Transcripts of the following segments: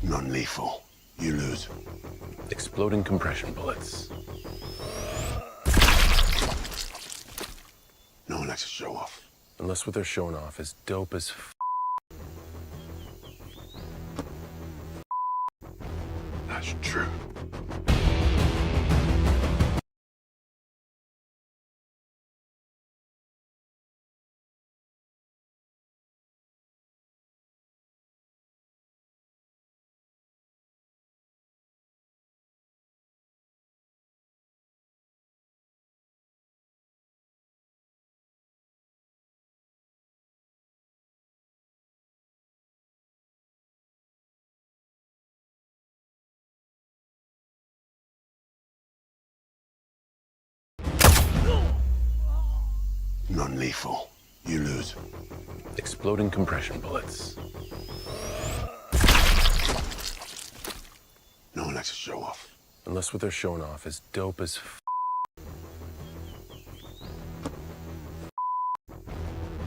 Non-lethal. You lose. Exploding compression bullets. No one likes to show off. Unless what they're showing off is dope as That's true. Non-lethal. You lose. exploding compression bullets. No one likes to show off. Unless what they're showing off is dope as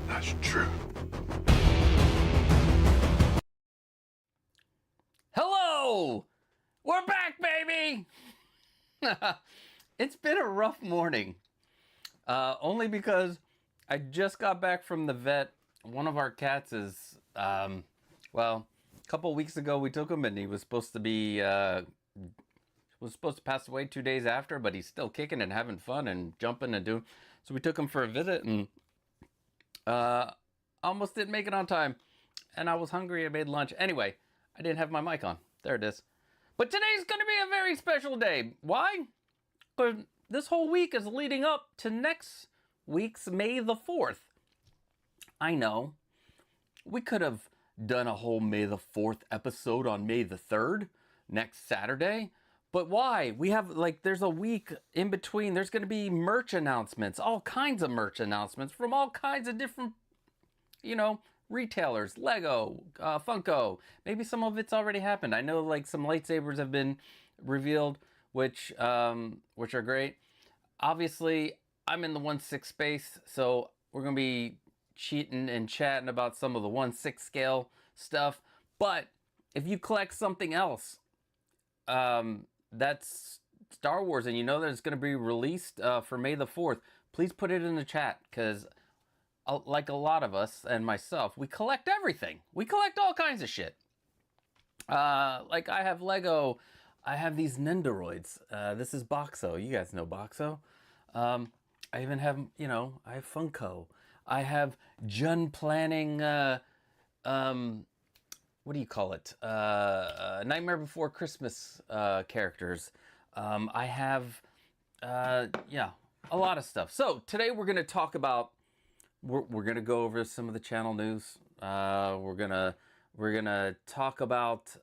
That's true. Hello! We're back, baby! It's been a rough morning. Only because I just got back from the vet. One of our cats is, well, a couple weeks ago we took him and he was supposed to be, was supposed to pass away 2 days after, but he's still kicking and having fun and jumping and doing. So we took him for a visit and almost didn't make it on time. And I was hungry. I made lunch. Anyway, I didn't have my mic on. There it is. But today's going to be a very special day. Why? Because this whole week is leading up to next week's May the 4th. I know. We could have done a whole May the 4th episode on May the 3rd, next Saturday. But why? We have, like, there's a week in between. There's going to be merch announcements, all kinds of merch announcements from all kinds of different, you know, retailers, Lego, Funko. Maybe some of it's already happened. I know, like, some lightsabers have been revealed, which are great. Obviously, I'm in the 1/6 space, so we're going to be cheating and chatting about some of the 1/6 scale stuff. But if you collect something else, that's Star Wars, and you know that it's going to be released for May the 4th, please put it in the chat, because like a lot of us and myself, we collect everything. We collect all kinds of shit. Like I have Lego. I have these Nendoroids. This is Boxo. You guys know Boxo. I even have, you know, I have Funko. I have Jun Planning, what do you call it? Nightmare Before Christmas characters. I have, yeah, a lot of stuff. So today we're going to talk about, we're going to go over some of the channel news. We're going to talk about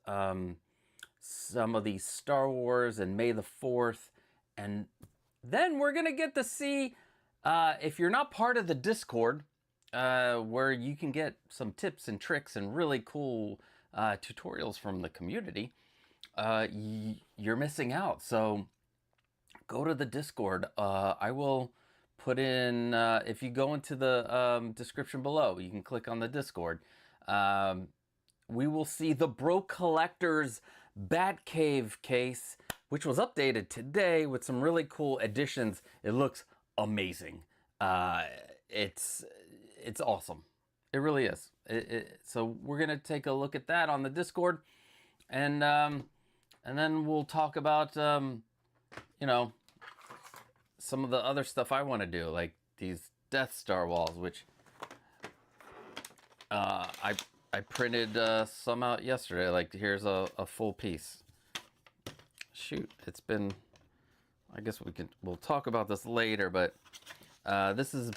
some of the Star Wars and May the 4th. And then we're going to get to see, if you're not part of the Discord, where you can get some tips and tricks and really cool tutorials from the community, you're missing out. So go to the Discord. I will put in, if you go into the description below, you can click on the Discord. We will see the Bro Collector's Batcave case, which was updated today with some really cool additions. It looks amazing. It's awesome. It really is. So we're gonna take a look at that on the Discord, and then we'll talk about you know, some of the other stuff I want to do, like these Death Star walls, which I printed some out yesterday. Like, here's a full piece. Shoot, it's been, I guess we'll talk about this later, but this is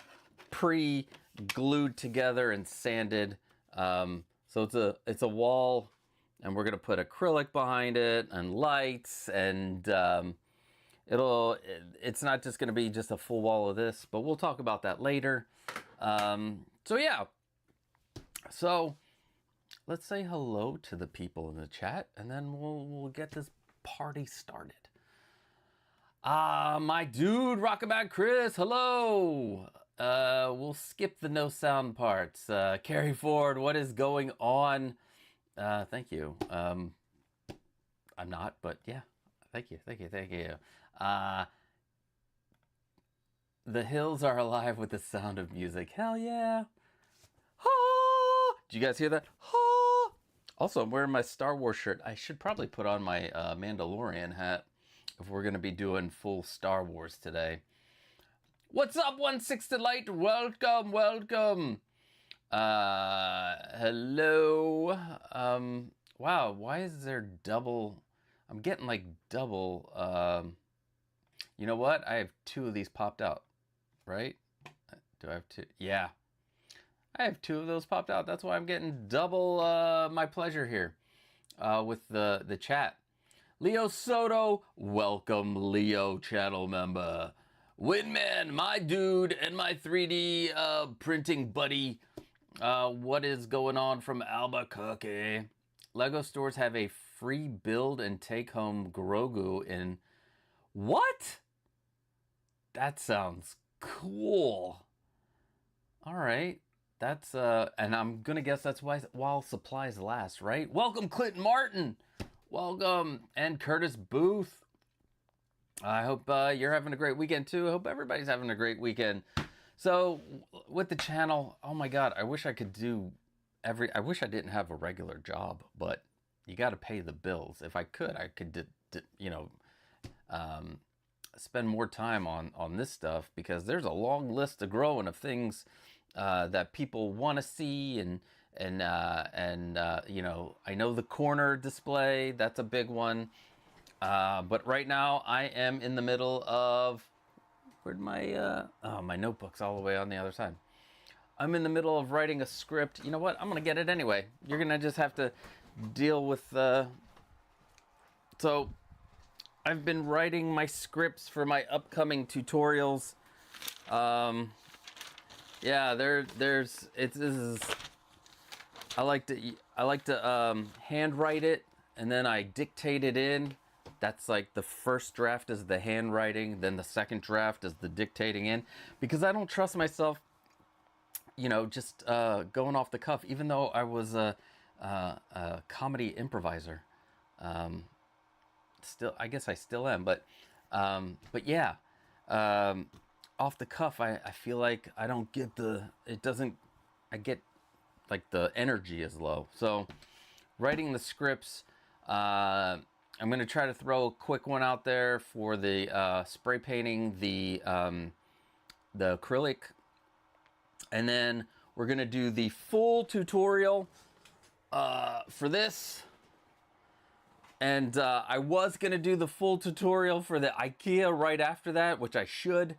pre-glued together and sanded. So it's a wall, and we're gonna put acrylic behind it and lights, and it's not just gonna be just a full wall of this, but we'll talk about that later. So yeah, so let's say hello to the people in the chat, and then we'll get this party started. My dude, Rockabad Chris, hello. We'll skip the no sound parts. Carrie Ford, what is going on? Thank you. I'm not, but yeah. Thank you. The hills are alive with the sound of music. Hell yeah. Ha! Did you guys hear that? Ha! Also, I'm wearing my Star Wars shirt. I should probably put on my Mandalorian hat if we're going to be doing full Star Wars today. What's up, 1/6 Light? Welcome. Hello. Wow, why is there double? I'm getting like double. You know what? I have 2 of these popped out, right? Do I have 2? Yeah. I have 2 of those popped out. That's why I'm getting double my pleasure here with the chat. Leo Soto, welcome, Leo channel member. Winman, my dude, and my 3D printing buddy. What is going on from Albuquerque? Lego stores have a free build and take home Grogu in. What? That sounds cool. All right. That's and I'm gonna guess that's why while supplies last, right? Welcome, Clinton Martin. Welcome, and Curtis Booth. I hope you're having a great weekend too. I hope everybody's having a great weekend. So with the channel, oh my God, I wish I could do I wish I didn't have a regular job, but you got to pay the bills. If I could, I could, spend more time on this stuff, because there's a long list of growing of things that people want to see, and you know, I know the corner display, that's a big one. But right now I am in the middle of, where'd my my notebook's all the way on the other side. I'm in the middle of writing a script. You know what? I'm gonna get it anyway. You're gonna just have to deal with so I've been writing my scripts for my upcoming tutorials. Yeah, this is, I like to handwrite it, and then I dictate it in. That's like the first draft is the handwriting, then the second draft is the dictating in, because I don't trust myself, you know, just going off the cuff, even though I was a comedy improviser. Still, I guess I still am, but yeah, off the cuff, I feel like I don't get I get like the energy is low. So writing the scripts, I'm gonna try to throw a quick one out there for the spray painting the acrylic, and then we're gonna do the full tutorial for this. And I was gonna do the full tutorial for the IKEA right after that, which I should,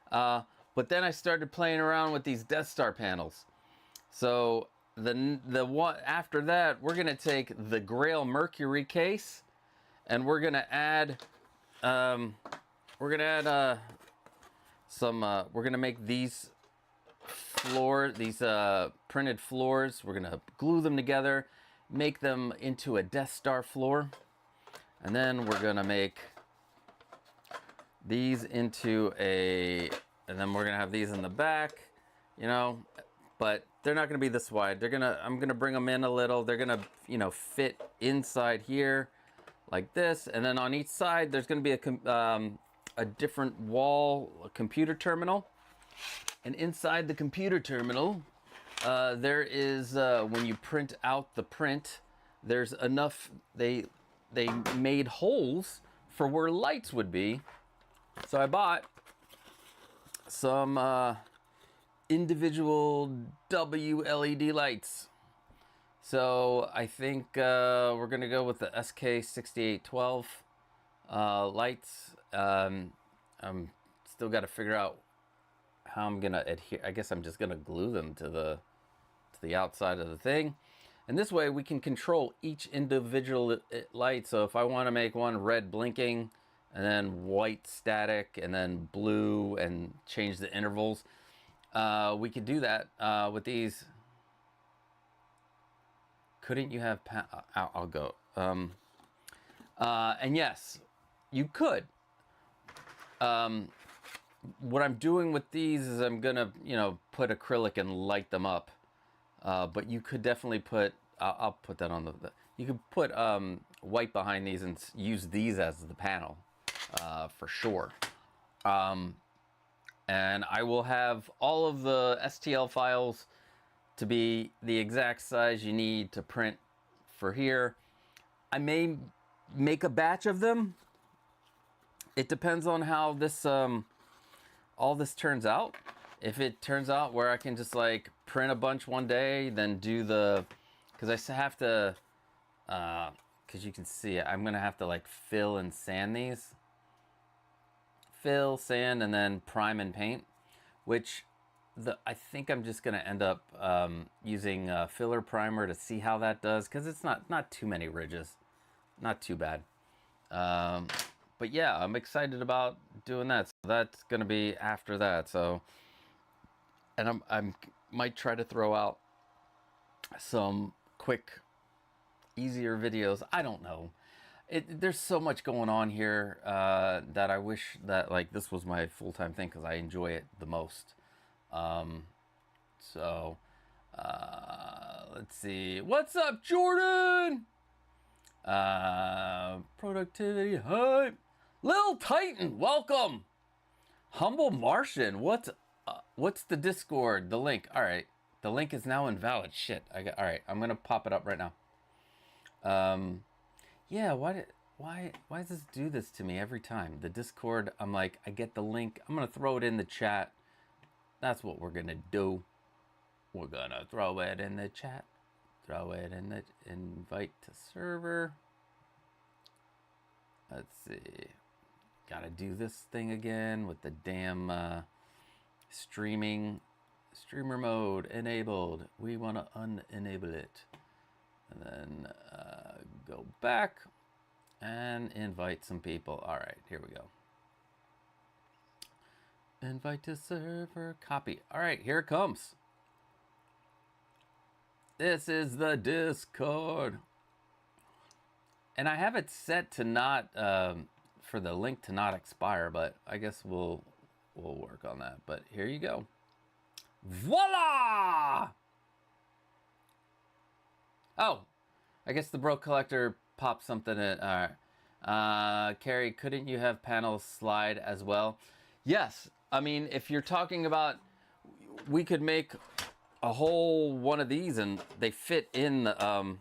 but then I started playing around with these Death Star panels. So the one after that, we're gonna take the Grail Mercury case, and we're gonna add we're gonna make these printed floors. We're gonna glue them together, make them into a Death Star floor, and then we're gonna make these into and then we're gonna have these in the back, you know, but they're not gonna be this wide. I'm gonna bring them in a little. They're gonna, you know, fit inside here like this, and then on each side there's gonna be a different wall, a computer terminal, and inside the computer terminal there is when you print out the print, there's enough, they made holes for where lights would be. So I bought some individual WLED lights. So I think we're gonna go with the SK6812 lights. I'm still got to figure out how I'm gonna adhere. I guess I'm just gonna glue them to the outside of the thing, and this way we can control each individual light. So if I want to make one red blinking, and then white static, and then blue, and change the intervals, we could do that with these. Couldn't you have I'll go. And yes, you could. What I'm doing with these is I'm gonna, you know, put acrylic and light them up. But you could definitely put I'll put that on you can put white behind these and use these as the panel for sure. And I will have all of the STL files to be the exact size you need to print for here. I may make a batch of them. It depends on how this all this turns out. If it turns out where I can just like print a bunch one day, then do the, because I have to, because you can see it, I'm gonna have to like fill and sand these. Fill, sand, and then prime and paint, which I think I'm just gonna end up using filler primer to see how that does, because it's not too many ridges, not too bad. But yeah, I'm excited about doing that. So that's gonna be after that. So, and I'm might try to throw out some quick, easier videos. I don't know. There's so much going on here that I wish that like this was my full-time thing, because I enjoy it the most. So let's see. What's up, Jordan? Productivity hype. Lil Titan, welcome. Humble Martian, what's the Discord? The link. All right, the link is now invalid. Shit. All right, I'm gonna pop it up right now. Yeah, why does this do this to me every time? The Discord, I'm like, I get the link, I'm gonna throw it in the chat. That's what we're gonna do. We're gonna throw it in the chat. Throw it in the invite to server. Let's see. Gotta do this thing again with the damn streamer mode enabled. We wanna unenable it. And then go back and invite some people. All right, here we go. Invite to server, copy. All right, here it comes. This is the Discord. And I have it set to not, for the link to not expire, but I guess we'll work on that. But here you go. Voila! Oh, I guess the Broke Collector popped something in. All right. Carrie, couldn't you have panels slide as well? Yes. I mean, if you're talking about, we could make a whole one of these and they fit in the,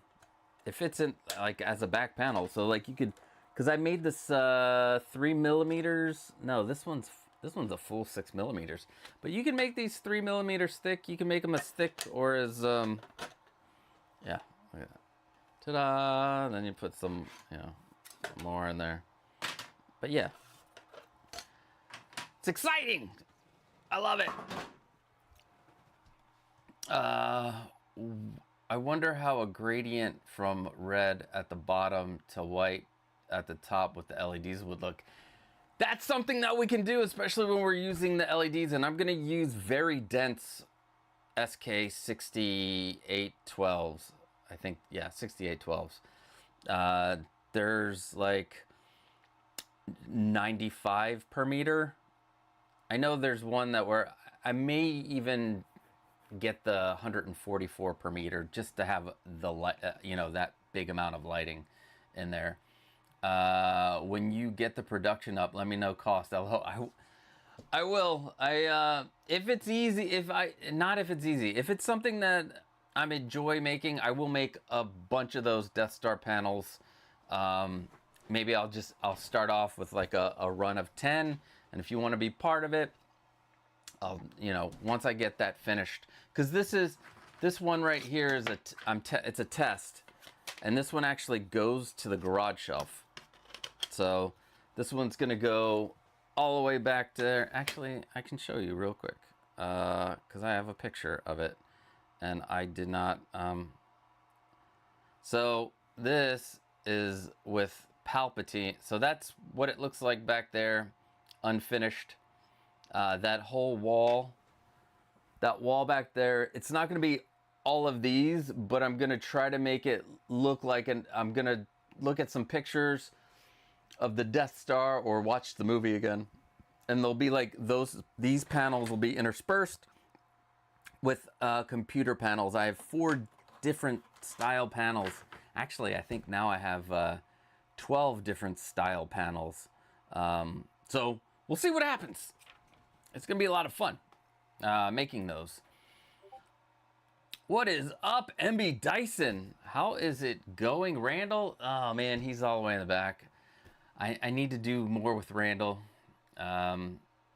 it fits in like as a back panel. So like you could, because I made this 3 millimeters. No, this one's a full 6 millimeters. But you can make these 3 millimeters thick. You can make them as thick or as, yeah. Look at that. Ta-da! And then you put some, more in there. But yeah. It's exciting! I love it! I wonder how a gradient from red at the bottom to white at the top with the LEDs would look. That's something that we can do, especially when we're using the LEDs. And I'm going to use very dense SK6812s. I think, yeah, 6812s. There's like 95 per meter. I know there's one that where I may even get the 144 per meter just to have the light, that big amount of lighting in there. When you get the production up, let me know cost. I will. If it's easy, if it's something that I enjoy making, I will make a bunch of those Death Star panels. Maybe I'll start off with like a run of 10, and if you want to be part of it, I'll, once I get that finished, because this one right here is it's a test, and this one actually goes to the garage shelf. So this one's gonna go all the way back there. Actually, I can show you real quick, because I have a picture of it, and I did not. So this is with Palpatine. So that's what it looks like back there, unfinished. That whole wall, back there, it's not going to be all of these, but I'm going to try to make it look like I'm going to look at some pictures of the Death Star or watch the movie again. And they'll be like these panels will be interspersed with computer panels. I have 4 different style panels. Actually, I think now I have 12 different style panels. So we'll see what happens. It's gonna be a lot of fun making those. What is up, MB Dyson? How is it going? Randall? Oh man, he's all the way in the back. I need to do more with Randall.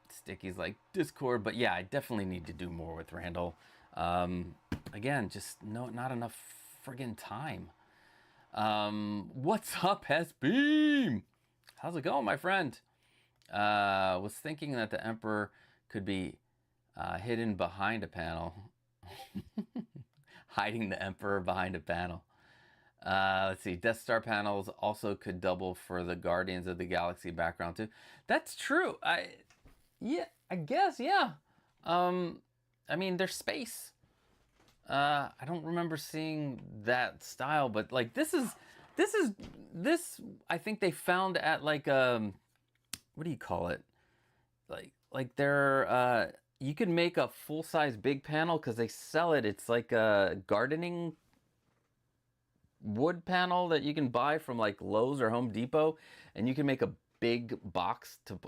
Sticky's like Discord, but yeah, I definitely need to do more with Randall. Again, just not enough friggin' time. What's up, S-Beam? How's it going, my friend? Was thinking that the Emperor could be hidden behind a panel. Hiding the Emperor behind a panel. Let's see. Death Star panels also could double for the Guardians of the Galaxy background too. That's true. I guess, yeah. I mean, there's space. I don't remember seeing that style, but like this I think they found at like what do you call it? Like they're you can make a full-size big panel because they sell it. It's like a gardening wood panel that you can buy from like Lowe's or Home Depot, and you can make a big box to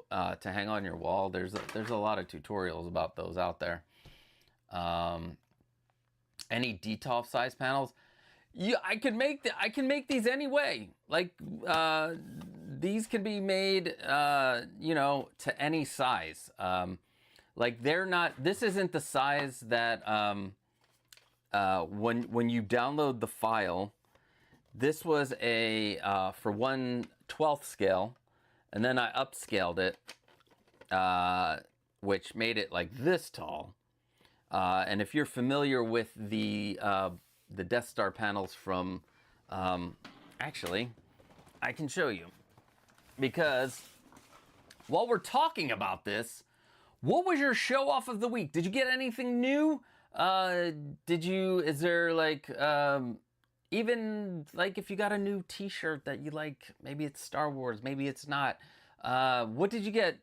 hang on your wall. There's a lot of tutorials about those out there. Any DTOF size panels? Yeah, I can make these anyway. Like these can be made you know, to any size. Like this isn't the size that when you download the file, this was a for 1/12 scale, and then I upscaled it, which made it like this tall. And if you're familiar with the Death Star panels from, actually, I can show you, because while we're talking about this, what was your show off of the week? Did you get anything new? Is there like, even like if you got a new t-shirt that you like, maybe it's Star Wars, maybe it's not. What did you get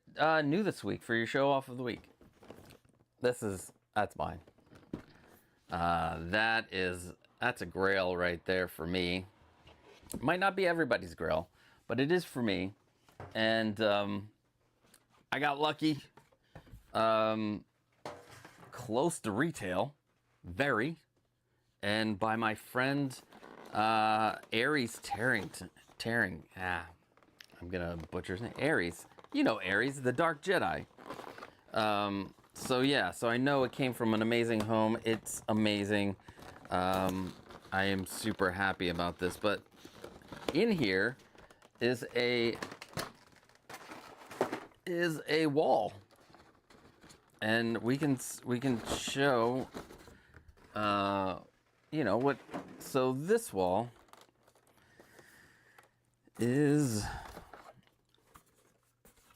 new this week for your show off of the week? That's mine. That's a grail right there for me. It might not be everybody's grail, but it is for me. And I got lucky. Close to retail, very, and by my friend Aries Tearing. I'm gonna butcher his name. Aries, you know Aries, the Dark Jedi. So yeah, so I know it came from an amazing home. It's amazing. I am super happy about this. But in here is a wall, and we can show you know what. So this wall is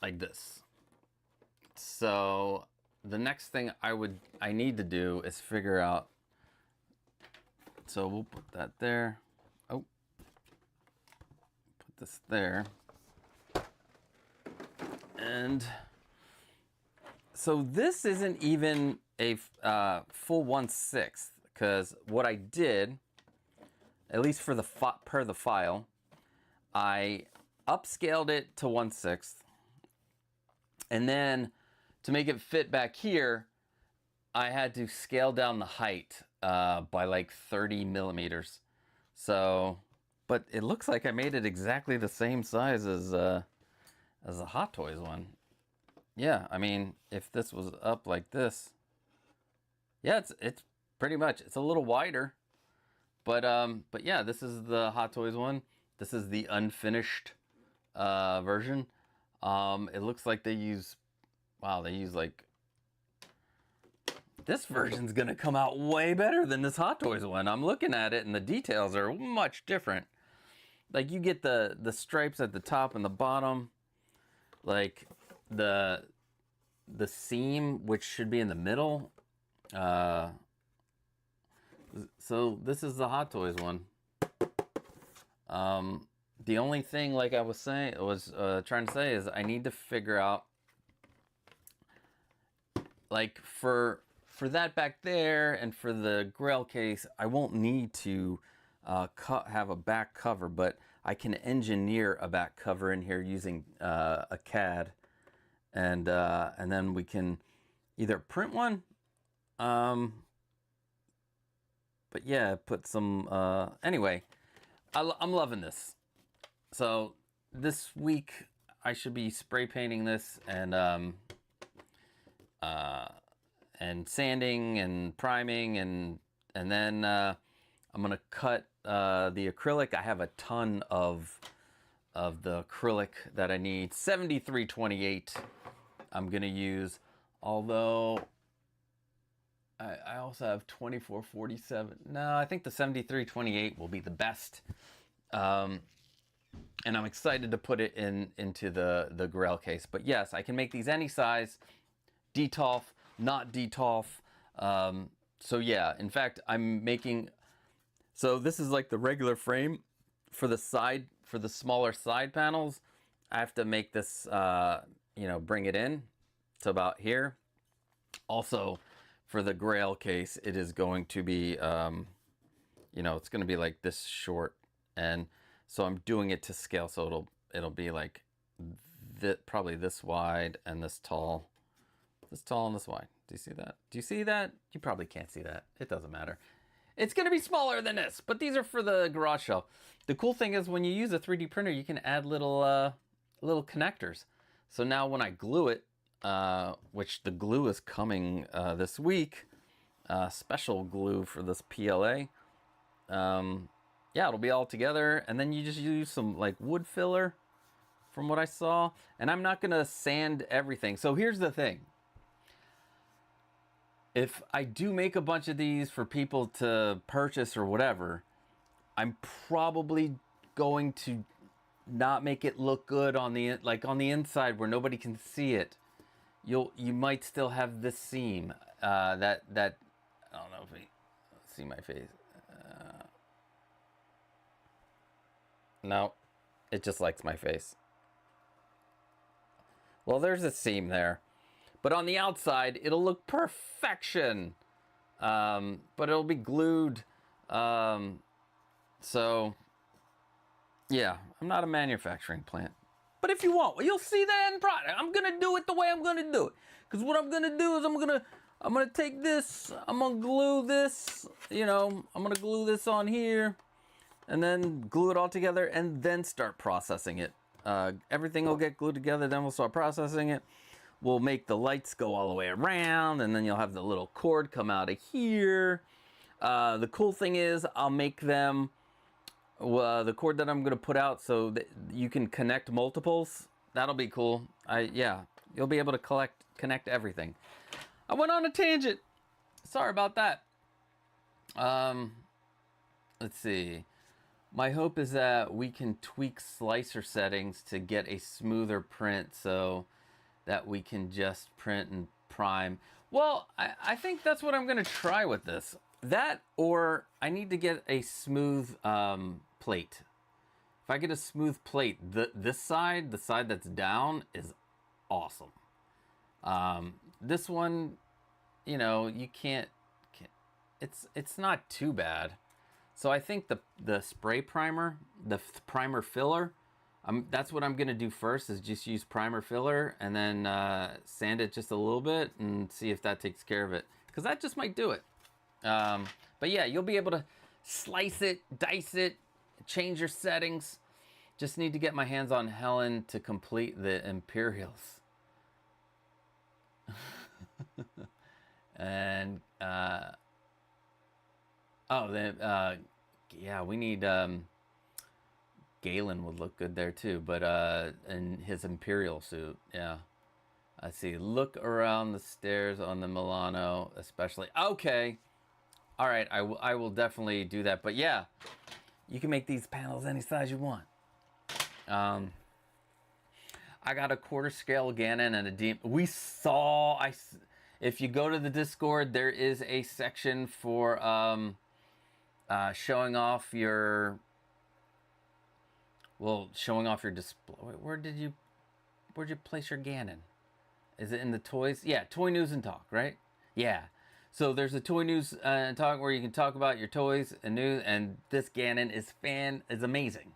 like this. So the next thing I need to do is figure out. So we'll put that there. Oh, put this there. And so this isn't even a full 1/6, because what I did, at least for the per the file, I upscaled it to 1/6, and then to make it fit back here, I had to scale down the height by like 30 millimeters. So, but it looks like I made it exactly the same size as the Hot Toys one. Yeah, I mean, if this was up like this, yeah, it's pretty much, it's a little wider, but yeah, this is the Hot Toys one. This is the unfinished version. It looks like they use like, this version's gonna come out way better than this Hot Toys one. I'm looking at it and the details are much different. Like you get the stripes at the top and the bottom, like the seam, which should be in the middle. So this is the Hot Toys one. The only thing, like I was trying to say, is I need to figure out, like for that back there and for the Grail case, I won't need to have a back cover, but I can engineer a back cover in here using a CAD, and then we can either print one, but yeah, put some. Anyway, I'm loving this. So this week I should be spray painting this and sanding and priming, and then I'm gonna cut the acrylic. I have a ton of the acrylic that I need. 7328 I'm gonna use, although I also have 2447. No, I think the 7328 will be the best. And I'm excited to put it into the Grail case. But yes, I can make these any size, detolf, not detolf. So yeah, in fact, I'm making, so this is like the regular frame for the side, for the smaller side panels. I have to make this, bring it in to about here. Also, for the Grail case, it is going to be, it's going to be like this short, and so I'm doing it to scale, so it'll be like probably this wide and this tall and this wide. Do you see that? Do you see that? You probably can't see that. It doesn't matter. It's going to be smaller than this, but these are for the garage shelf. The cool thing is when you use a 3D printer, you can add little connectors. So now when I glue it, which the glue is coming this week, special glue for this PLA. Yeah, it'll be all together, and then you just use some like wood filler from what I saw. And I'm not gonna sand everything. So here's the thing. If I do make a bunch of these for people to purchase or whatever, I'm probably going to not make it look good on the inside where nobody can see it. You might still have this seam that I don't know if you see my face. No, it just likes my face. Well, there's a seam there, but on the outside it'll look perfection. But it'll be glued. So yeah, I'm not a manufacturing plant. But if you want, you'll see the end product. I'm gonna do it the way I'm gonna do it. Because what I'm gonna do is I'm gonna take this, I'm gonna glue this, I'm gonna glue this on here, and then glue it all together, and then start processing it. Everything will get glued together, then we'll start processing it. We'll make the lights go all the way around, and then you'll have the little cord come out of here. The cool thing is I'll make them, the cord that I'm gonna put out so that you can connect multiples. That'll be cool. You'll be able to connect everything. I went on a tangent. Sorry about that. Let's see. My hope is that we can tweak slicer settings to get a smoother print so that we can just print and prime. Well, I think that's what I'm going to try with this. That, or I need to get a smooth plate. If I get a smooth plate, this side, the side that's down, is awesome. This one, you can't, it's not too bad. So I think the spray primer, the primer filler, that's what I'm gonna do first, is just use primer filler and then sand it just a little bit and see if that takes care of it. Because that just might do it. But yeah, you'll be able to slice it, dice it, change your settings. Just need to get my hands on Helen to complete the Imperials. And yeah, we need Galen would look good there too, but in his Imperial suit. Yeah, I see. Look around the stairs on the Milano especially. Okay, all right, I will definitely do that. But yeah, you can make these panels any size you want. I got a quarter scale Ganon and a deep. If you go to the Discord, there is a section for showing off your display. Where'd you place your Ganon? Is it in the toys? Yeah, Toy News and Talk, right? Yeah. So there's a toy news talk where you can talk about your toys and news, and this Ganon is amazing.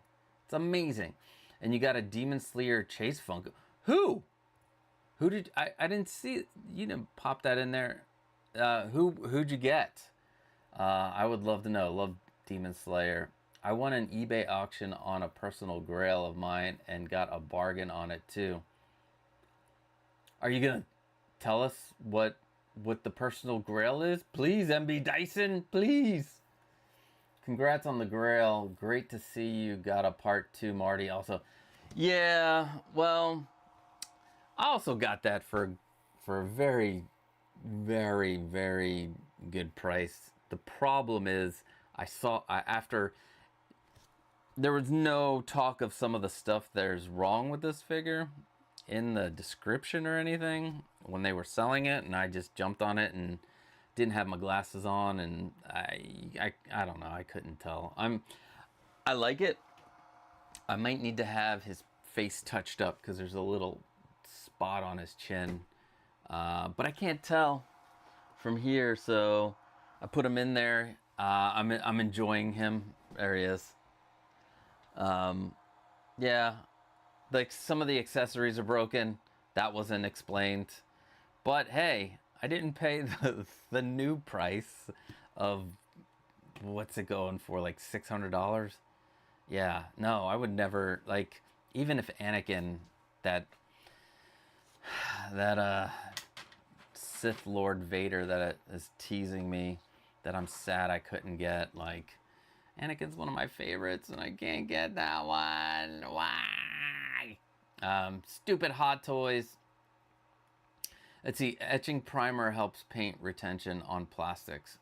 It's amazing. And you got a Demon Slayer Chase Funko. Who did I didn't see, you didn't pop that in there. Who'd you get? I would love to know. Love Demon Slayer. I won an eBay auction on a personal grail of mine and got a bargain on it too. Are you gonna tell us what the personal grail is? Please, MB Dyson, please. Congrats on the grail. Great to see you got a part 2, Marty. Also, yeah, well, I also got that for a very, very, very good price. The problem is after there was no talk of some of the stuff there's wrong with this figure in the description or anything when they were selling it, and I just jumped on it and didn't have my glasses on, and I don't know, I couldn't tell. I like it. I might need to have his face touched up because there's a little spot on his chin, but I can't tell from here, so I put him in there. I'm enjoying him. There he is. Yeah, like some of the accessories are broken. That wasn't explained, but hey, I didn't pay the new price of, what's it going for, like $600? Yeah, no, I would never, like, even if Anakin, that Sith Lord Vader that is teasing me that I'm sad I couldn't get, like, Anakin's one of my favorites and I can't get that one. Why? Stupid Hot Toys. Let's see, etching primer helps paint retention on plastics.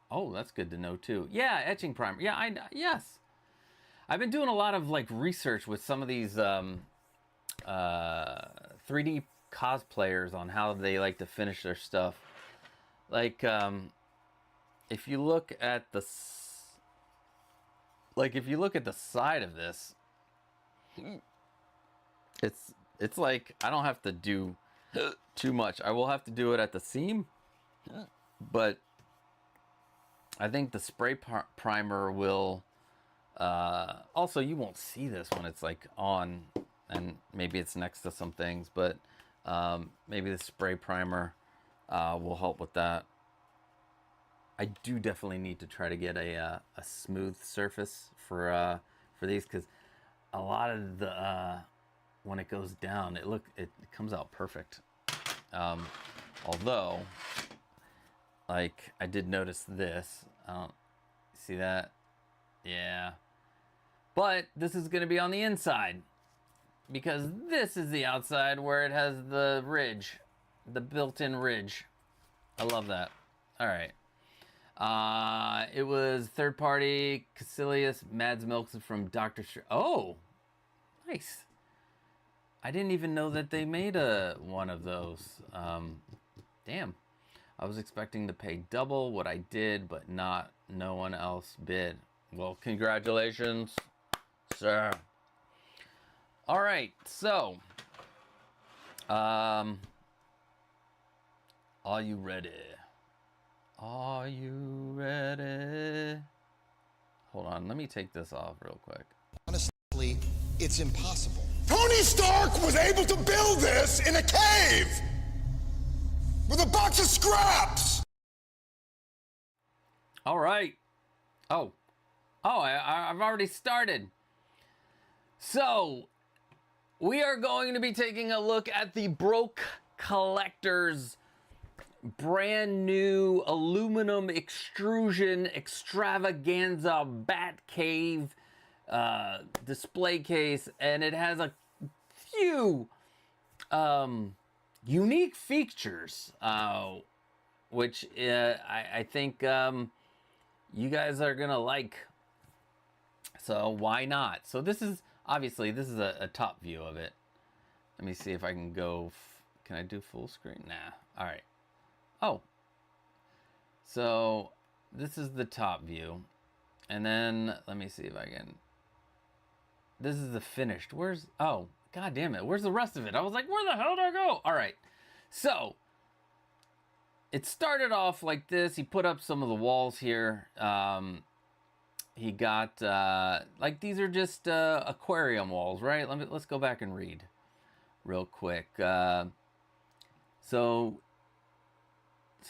Oh, that's good to know too. Yeah, etching primer. Yeah, yes. I've been doing a lot of like research with some of these 3D cosplayers on how they like to finish their stuff. Like, if you look at the side of this, it's like I don't have to do too much. I will have to do it at the seam, but I think the spray primer will. Also, you won't see this when it's like on, and maybe it's next to some things, but maybe the spray primer will help with that. I do definitely need to try to get a smooth surface for these, because a lot of the when it goes down, it comes out perfect. Although, like, I did notice this. I don't see that. Yeah. But this is going to be on the inside, because this is the outside where it has the ridge, the built-in ridge. I love that. All right. It was third-party Caecilius Mads Milks from Dr. Oh, nice. I didn't even know that they made one of those. Damn. I was expecting to pay double what I did, but no one else bid. Well, congratulations, sir. All right, so, are you ready? Are you ready? Hold on, let me take this off real quick. Honestly, it's impossible. Tony Stark was able to build this in a cave with a box of scraps. All right. Oh, I've already started. So, we are going to be taking a look at the Broke Collector's brand new aluminum extrusion extravaganza Batcave display case, and it has a few unique features, which I think you guys are gonna like. So why not? So this is obviously a top view of it. Let me see if I can go. Can I do full screen? Nah. All right. Oh. So this is the top view, and then let me see if I can. This is the finished. Where's, oh, god damn it. Where's the rest of it? I was like, where the hell did I go? All right. So, it started off like this. He put up some of the walls here. He got like these are just aquarium walls, right? Let's go back and read real quick. So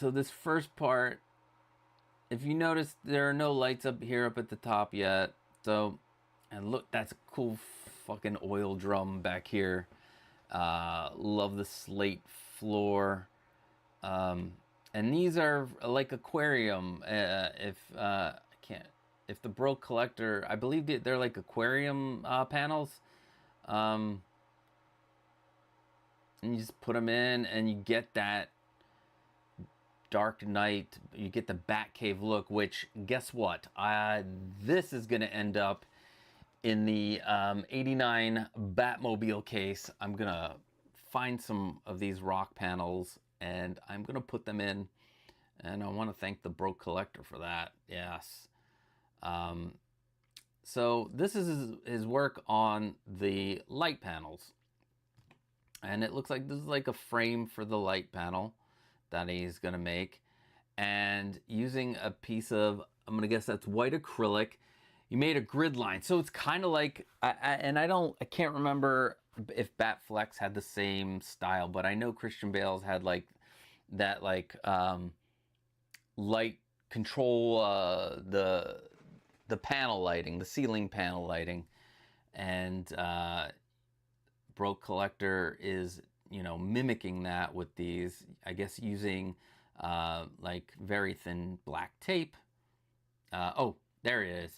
this first part, if you notice, there are no lights up here up at the top yet. So, and look, that's a cool fucking oil drum back here. Love the slate floor. And these are like aquarium. If the Bro Collector, I believe they're like aquarium panels. And you just put them in, and you get that dark night. You get the Batcave look. Which, guess what? This is gonna end up in the '89 Batmobile case. I'm gonna find some of these rock panels, and I'm gonna put them in. And I want to thank the Bro Collector for that. Yes. So this is his work on the light panels. And it looks like this is like a frame for the light panel that he's going to make. And using a piece of, I'm going to guess that's white acrylic, he made a grid line. So it's kind of like, I can't remember if Batflex had the same style, but I know Christian Bale's had like that, like light control, the panel lighting, the ceiling panel lighting. And Bro Collector is, mimicking that with these, I guess using like very thin black tape. Oh, there it is.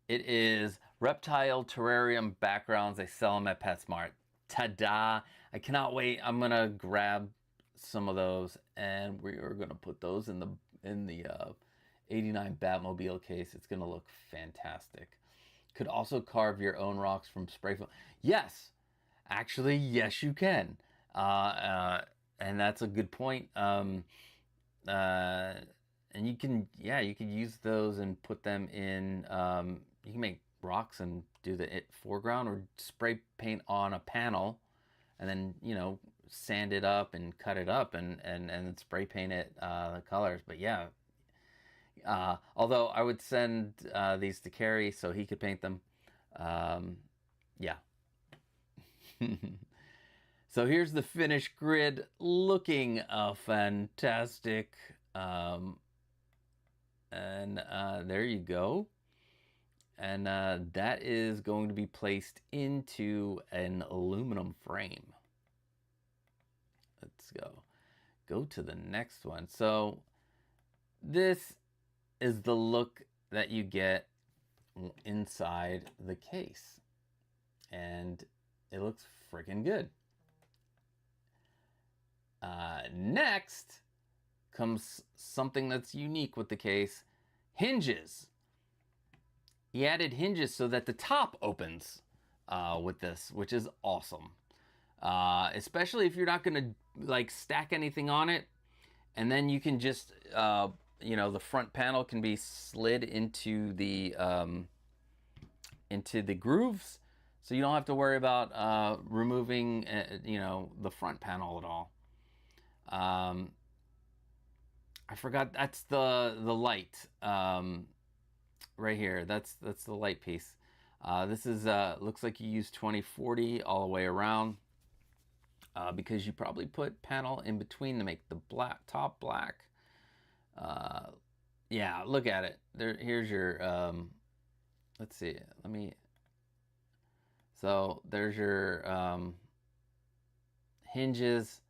It is reptile terrarium backgrounds. They sell them at PetSmart. Ta-da! I cannot wait. I'm gonna grab some of those, and we are gonna put those in the '89 Batmobile case. It's gonna look fantastic. Could also carve your own rocks from spray foam. Yes, actually, yes, you can. And that's a good point. And you can, you could use those and put them in. You can make rocks and do the foreground, or spray paint on a panel, and then sand it up and cut it up and spray paint it the colors. But yeah. Although I would send these to Carrie so he could paint them. Yeah. So here's the finished grid, looking fantastic. And there you go. And that is going to be placed into an aluminum frame. Let's go to the next one. So this is the look that you get inside the case. And it looks freaking good. Next comes something that's unique with the case: hinges. He added hinges so that the top opens with this, which is awesome. Especially if you're not going to like stack anything on it. And then you can just, the front panel can be slid into the grooves. So you don't have to worry about removing, the front panel at all. I forgot, that's the light right here. That's the light piece. This is looks like you use 2040 all the way around, because you probably put panel in between to make the top black. Yeah, look at it. Here's your let's see. So there's your hinges.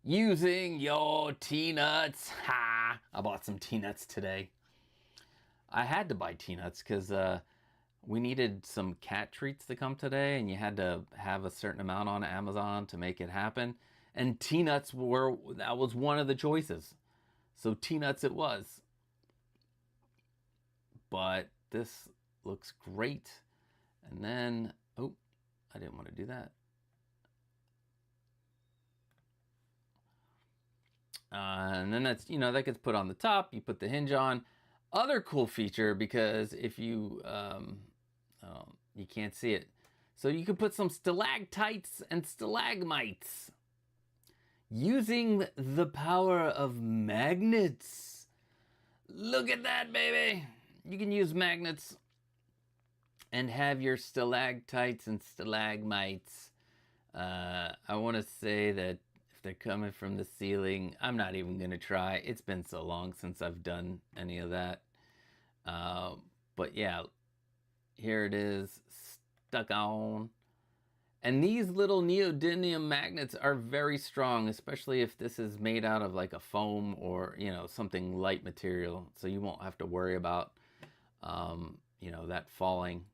Using your T-nuts. Ha! I bought some T-nuts today. I had to buy T-nuts because we needed some cat treats to come today, and you had to have a certain amount on Amazon to make it happen. And T-nuts that was one of the choices. So T-nuts it was. But this looks great. And then, oh, I didn't want to do that. And then that's, that gets put on the top. You put the hinge on. Other cool feature, because if you, you can't see it. So you can put some stalactites and stalagmites. using the power of magnets. Look at that, baby. You can use magnets and have your stalactites and stalagmites. I want to say that if they're coming from the ceiling, I'm not even going to try. It's been so long since I've done any of that. But yeah, here it is, stuck on. And these little neodymium magnets are very strong, especially if this is made out of like a foam or, you know, something light material. So you won't have to worry about, you know, that falling.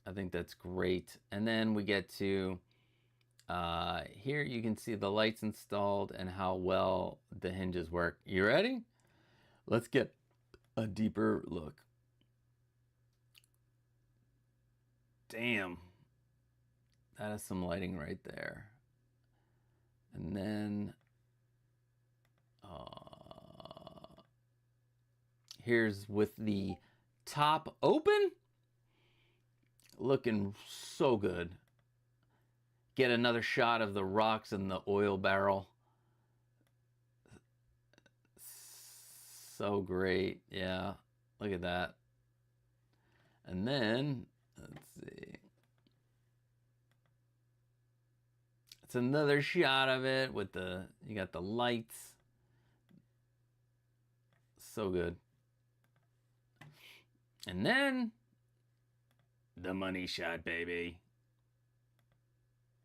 I think that's great. And then we get to, here you can see the lights installed and how well the hinges work. You ready? Let's get a deeper look. Damn. That is some lighting right there. And then here's with the top open. Looking so good. Get another shot of the rocks in the oil barrel. So great. Yeah. Look at that. And then, let's see. It's another shot of it with the, you got the lights. So good. And then the money shot, baby.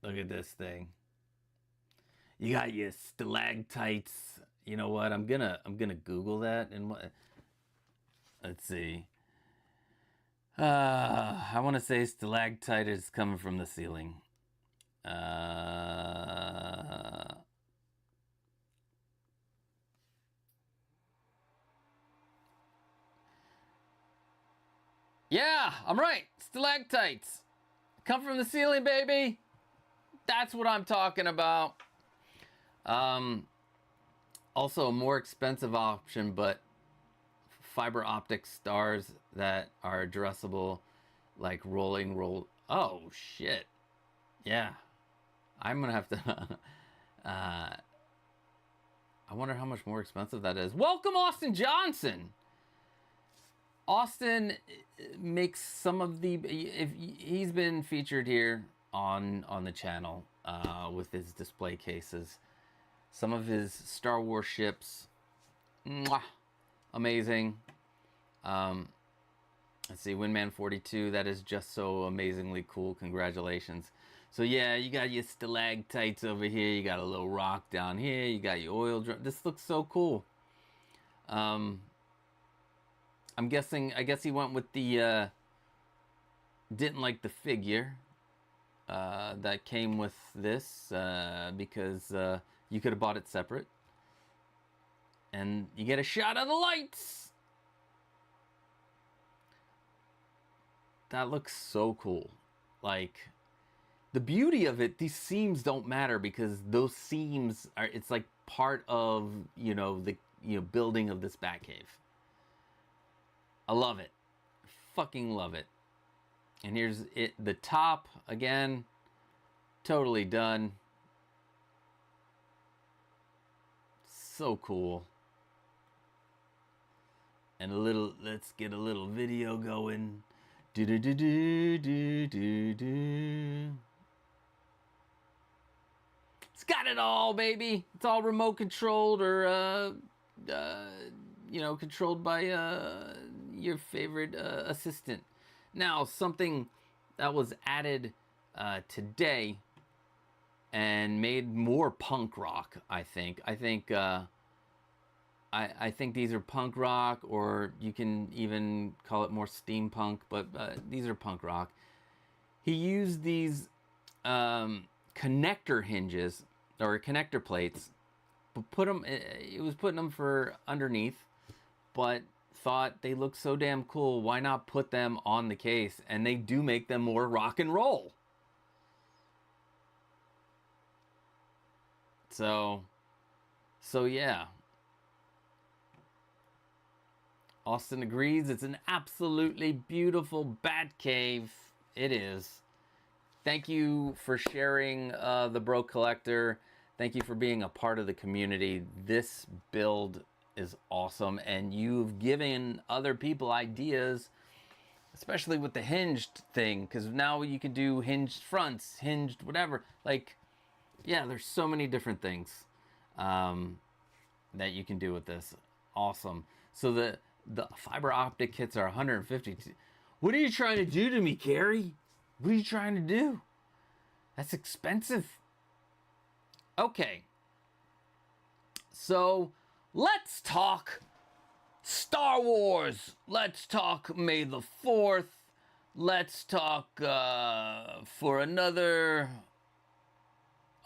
Look at this thing. You got your stalactites. You know what? I'm gonna Google that and what. Let's see. I want to say stalactite is coming from the ceiling. Yeah, I'm right. Stalactites come from the ceiling, baby. That's what I'm talking about. Also a more expensive option, but fiber optic stars that are addressable, like roll. Oh shit. Yeah. I'm gonna have to I wonder how much more expensive that is. Welcome, Austin Johnson. Austin makes some of the, if he's been featured here on the channel with his display cases. Some of his Star Wars ships, mwah, amazing. Let's see, Windman 42, that is just so amazingly cool. Congratulations. So yeah, you got your stalactites over here. You got a little rock down here. You got your oil drum. This looks so cool. I'm guessing, I guess he went with the, didn't like the figure that came with this because you could have bought it separate. And you get a shot of the lights. That looks so cool. Like, the beauty of it, these seams don't matter because those seams are, it's like part of, you know, the, you know, building of this Batcave. I love it. Fucking love it. And here's it, the top again, totally done. So cool. And a little, let's get a little video going. Do do do do do do do. It's got it all, baby. It's all remote controlled or you know, controlled by your favorite assistant. Now, something that was added today and made more punk rock, I think. I think these are punk rock, or you can even call it more steampunk, but these are punk rock. He used these connector hinges, or connector plates, but put them, it was putting them for underneath, but thought they look so damn cool, why not put them on the case? And they do make them more rock and roll. So yeah. Austin agrees, it's an absolutely beautiful Batcave. It is. Thank you for sharing the Bro Collector. Thank you for being a part of the community. This build is awesome, and you've given other people ideas, especially with the hinged thing, because now you can do hinged fronts, hinged whatever. Like, yeah, there's so many different things that you can do with this. Awesome. So the fiber optic kits are 150. What are you trying to do to me, Carrie? What are you trying to do? That's expensive. Okay. So let's talk Star Wars. Let's talk May the 4th. Let's talk for another...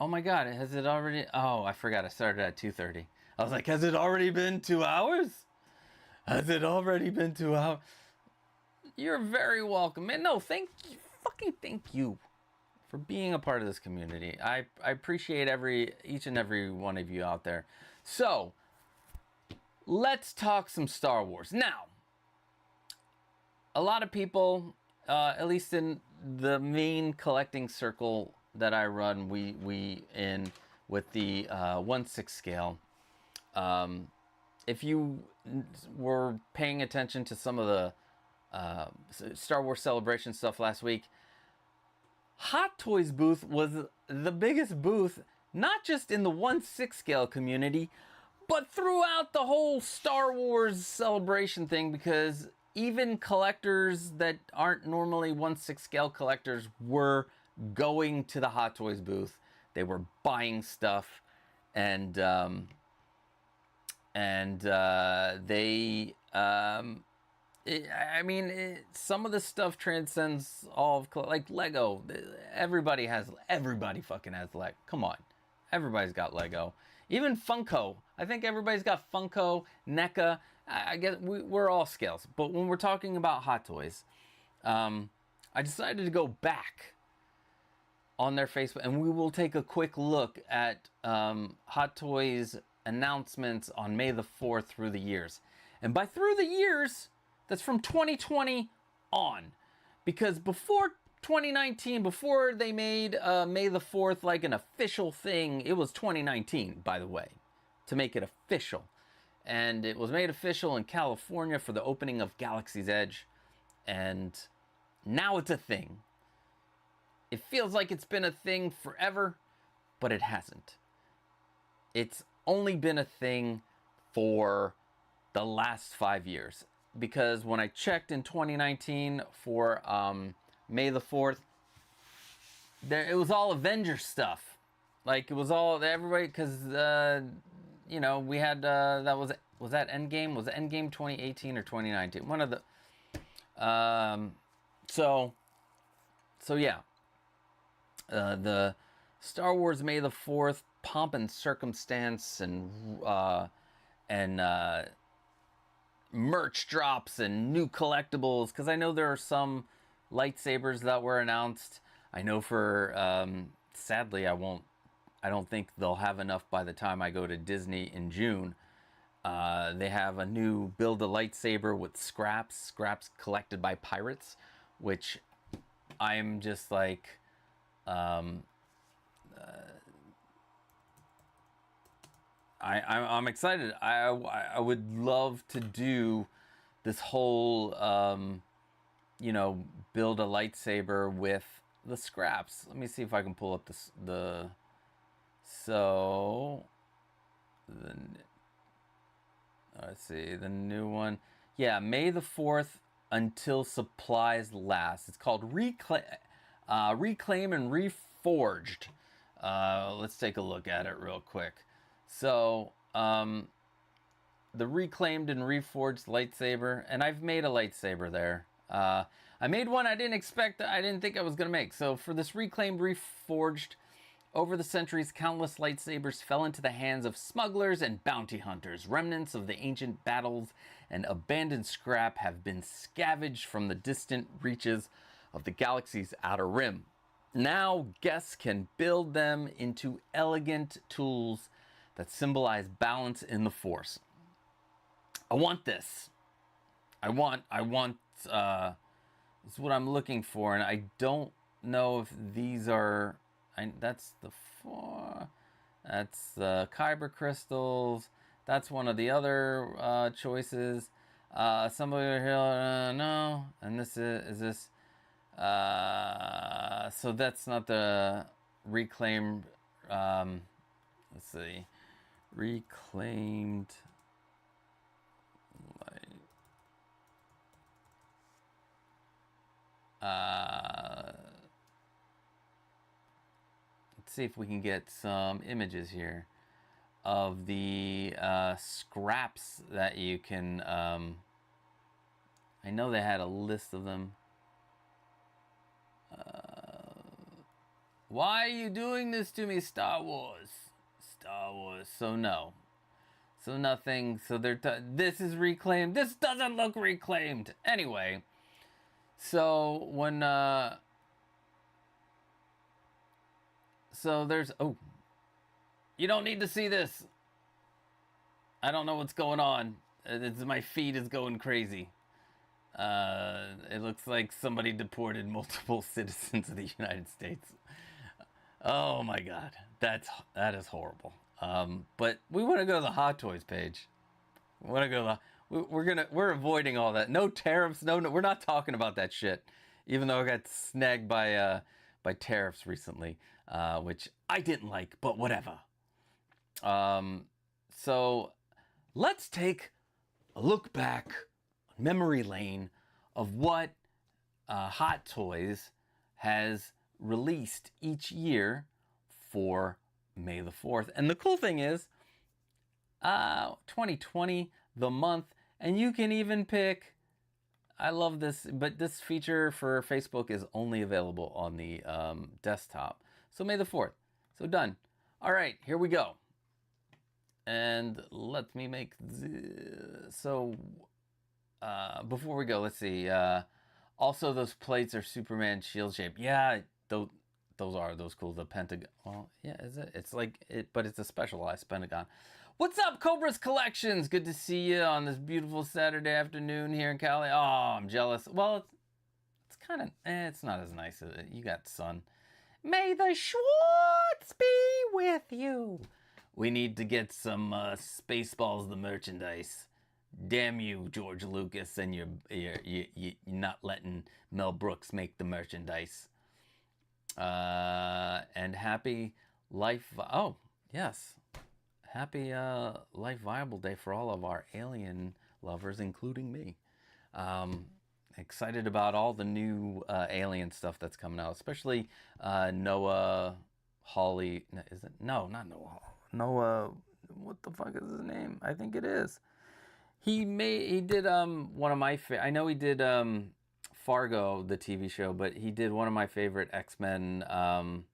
Oh my God, has it already... Oh, I forgot I started at 2:30. I was like, has it already been 2 hours? Has it already been 2 hours? You're very welcome. Man, no, thank you for being a part of this community. I appreciate each and every one of you out there. So, let's talk some Star Wars. Now, a lot of people, at least in the main collecting circle that I run, we in with the 1/6 scale. If you were paying attention to some of the Star Wars Celebration stuff last week, Hot Toys booth was the biggest booth, not just in the 1/6 scale community, but throughout the whole Star Wars Celebration thing, because even collectors that aren't normally 1/6 scale collectors were going to the Hot Toys booth. They were buying stuff, and some of the stuff transcends all of like Lego. Everybody fucking has Lego. Come on, everybody's got Lego. Even Funko. I think everybody's got Funko, NECA. I guess we're all scales. But when we're talking about Hot Toys, I decided to go back on their Facebook, and we will take a quick look at Hot Toys announcements on May the 4th through the years. And by through the years, that's from 2020 on. Because before 2019, before they made May the 4th like an official thing, it was 2019, by the way, to make it official. And it was made official in California for the opening of Galaxy's Edge. And now it's a thing. It feels like it's been a thing forever, but it hasn't. It's only been a thing for the last 5 years. Because when I checked in 2019 for May the 4th, it was all Avengers stuff. Like, it was all everybody, because we had was that Endgame? Was it Endgame 2018 or 2019? One of the so yeah. The Star Wars May the 4th pomp and circumstance and merch drops and new collectibles, because I know there are some lightsabers that were announced. I know for sadly I don't think they'll have enough by the time I go to Disney in June. They have a new build a lightsaber with scraps collected by pirates, which I'm just like I'm excited. I would love to do this whole build a lightsaber with the scraps. Let me see if I can pull up let's see, the new one. Yeah, May the 4th until supplies last. It's called Reclaim and Reforged. Let's take a look at it real quick. So, the Reclaimed and Reforged lightsaber, and I've made a lightsaber there. I made one I didn't think I was going to make. So for this Reclaimed, Reforged, over the centuries, countless lightsabers fell into the hands of smugglers and bounty hunters. Remnants of the ancient battles and abandoned scrap have been scavenged from the distant reaches of the galaxy's outer rim. Now guests can build them into elegant tools that symbolize balance in the Force. I want this. I want this is what I'm looking for, and I don't know if these are that's the 4. That's the Kyber crystals. That's one of the other choices. Somebody here, no. And this is this. So that's not the reclaimed. Let's see. Reclaimed light. Let's see if we can get some images here of the scraps that you can. I know they had a list of them. Why are you doing this to me, Star Wars? Star Wars. So no. So nothing. So they're this is reclaimed. This doesn't look reclaimed. Anyway. So when so there's you don't need to see this. I don't know what's going on. My feed is going crazy. It looks like somebody deported multiple citizens of the United States. Oh my God, that is horrible. But we want to go to the Hot Toys page. We want to go to we're avoiding all that. No tariffs. No, we're not talking about that shit. Even though I got snagged by tariffs recently, which I didn't like, but whatever. So let's take a look back memory lane of what Hot Toys has released each year for May the 4th. And the cool thing is 2020, the month, and you can even pick, I love this, but this feature for Facebook is only available on the desktop. So May the 4th. So done. All right, here we go. And let me make before we go, let's see. Also, those plates are Superman shield shaped. Yeah, those are cool. The Pentagon. Well, yeah, is it? It's like it, but it's a specialized Pentagon. What's up, Cobra's Collections? Good to see you on this beautiful Saturday afternoon here in Cali. Oh, I'm jealous. Well, it's kind of, it's not as nice as it. You got sun. May the Schwartz be with you. We need to get some Spaceballs the merchandise. Damn you, George Lucas, and you're not letting Mel Brooks make the merchandise. And happy life. Oh, yes. Happy Life Viable Day for all of our alien lovers, including me. Excited about all the new alien stuff that's coming out, especially Noah Hawley. Is it? No, not Noah. Noah. What the fuck is his name? I think it is. He did one of my I know he did Fargo, the TV show, but he did one of my favorite X-Men. Oh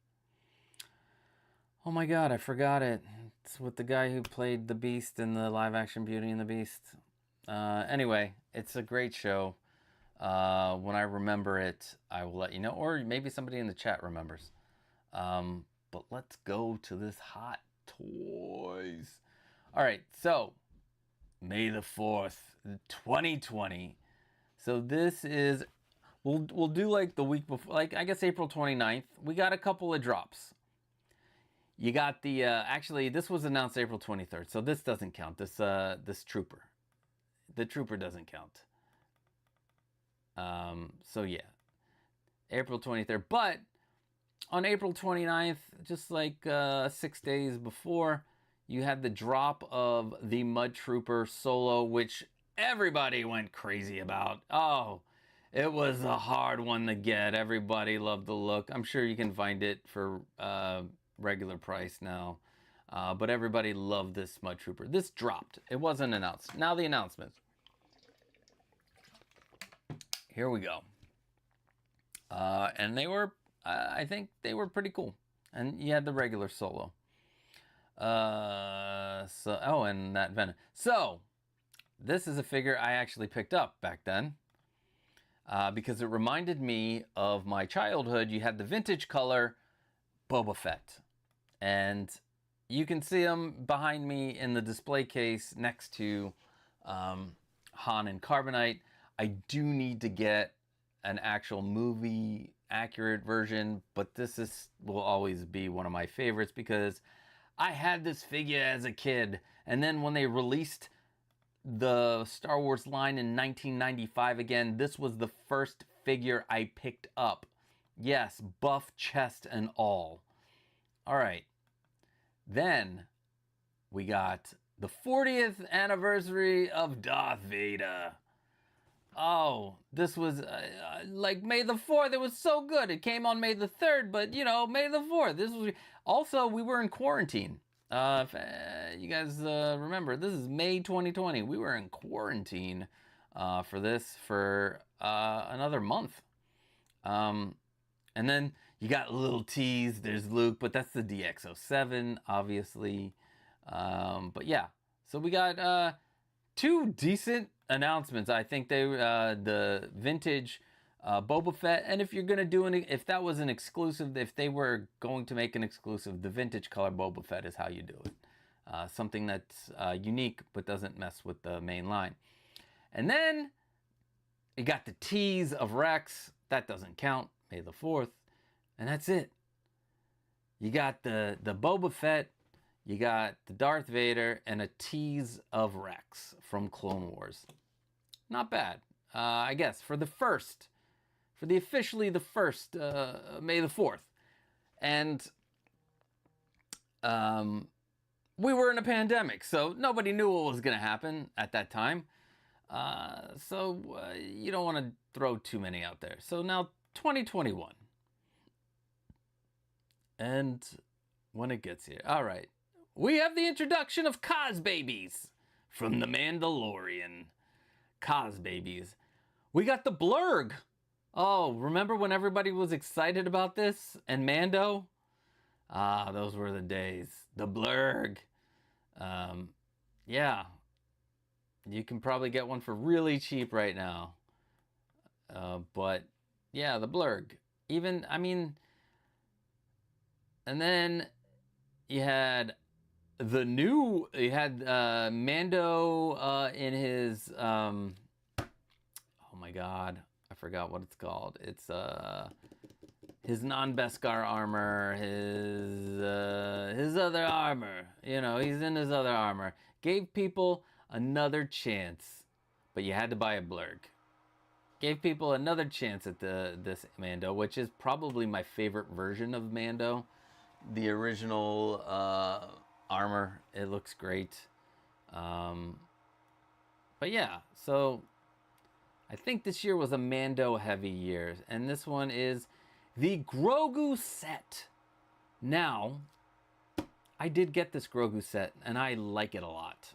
my God, I forgot it. It's with the guy who played the Beast in the live-action Beauty and the Beast. Anyway, it's a great show. When I remember it, I will let you know, or maybe somebody in the chat remembers. But let's go to this Hot Toys. All right, so May the 4th, 2020. So this is, we'll do like the week before, like I guess April 29th. We got a couple of drops. You got the, actually this was announced April 23rd, so this doesn't count. This Trooper. The Trooper doesn't count. So yeah, April 23rd. But on April 29th, just like 6 days before, you had the drop of the Mud Trooper Solo, which everybody went crazy about. Oh, it was a hard one to get. Everybody loved the look. I'm sure you can find it for regular price now. But everybody loved this Mud Trooper. This dropped. It wasn't announced. Now the announcements. Here we go. And they were, I think they were pretty cool. And you had the regular Solo. And that Venom. So, this is a figure I actually picked up back then. Because it reminded me of my childhood. You had the vintage color Boba Fett. And you can see him behind me in the display case next to Han and Carbonite. I do need to get an actual movie accurate version, but this will always be one of my favorites because I had this figure as a kid, and then when they released the Star Wars line in 1995 again, this was the first figure I picked up. Yes, buff chest and all. All right. Then we got the 40th anniversary of Darth Vader. Oh, this was like May the 4th. It was so good. It came on May the 3rd, but you know, May the 4th. This was also, we were in quarantine. If you guys remember, this is May 2020. We were in quarantine for this for another month. And then you got little T's. There's Luke, but that's the DX07, obviously. But yeah, so we got two decent announcements. I think they the vintage Boba Fett, and if you're gonna do if that was an exclusive, if they were going to make an exclusive, the vintage color Boba Fett is how you do it. Something that's unique but doesn't mess with the main line. And then you got the tease of Rex. That doesn't count. May the 4th. And that's it. You got the Boba Fett, you got the Darth Vader, and a tease of Rex from Clone Wars. Not bad. I guess for the officially the first May the 4th. And we were in a pandemic, so nobody knew what was going to happen at that time. So you don't want to throw too many out there. So now 2021. And when it gets here. All right. We have the introduction of Cos Babies from The Mandalorian. Cos Babies. We got the Blurg. Oh, remember when everybody was excited about this? And Mando? Ah, those were the days. The Blurg. Yeah. You can probably get one for really cheap right now. But yeah, the Blurg. Even, I mean, and then you had Mando in his, oh my God, I forgot what it's called. It's his non-Beskar armor, his other armor. You know, he's in his other armor. Gave people another chance, but you had to buy a Blurg. Gave people another chance at this Mando, which is probably my favorite version of Mando. The original armor, it looks great. But yeah, so I think this year was a Mando heavy year, and this one is the Grogu set. Now, I did get this Grogu set, and I like it a lot.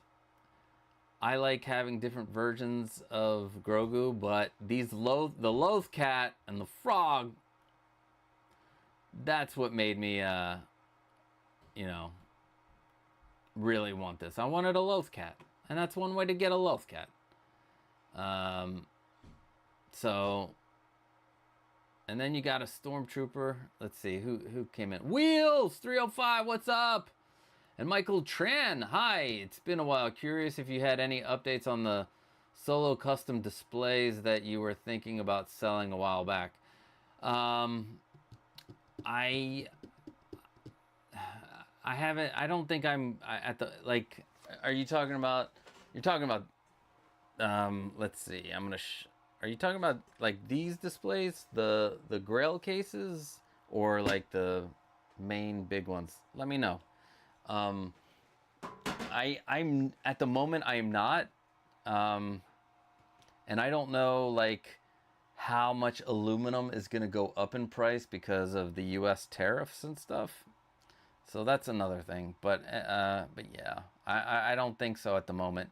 I like having different versions of Grogu, but the Loth Cat and the Frog, that's what made me, you know, really want this. I wanted a Loth Cat, and that's one way to get a Loth Cat. So, and then you got a Stormtrooper. Let's see, who came in? Wheels 305, what's up? And Michael Tran, hi. It's been a while. Curious if you had any updates on the solo custom displays that you were thinking about selling a while back. I haven't. I don't think I'm at the, like. Are you talking about? You're talking about. Let's see. I'm gonna. Are you talking about like these displays, the Grail cases, or like the main big ones? Let me know. I'm at the moment I am not, and I don't know like how much aluminum is gonna go up in price because of the U.S. tariffs and stuff. So that's another thing. But yeah, I don't think so at the moment.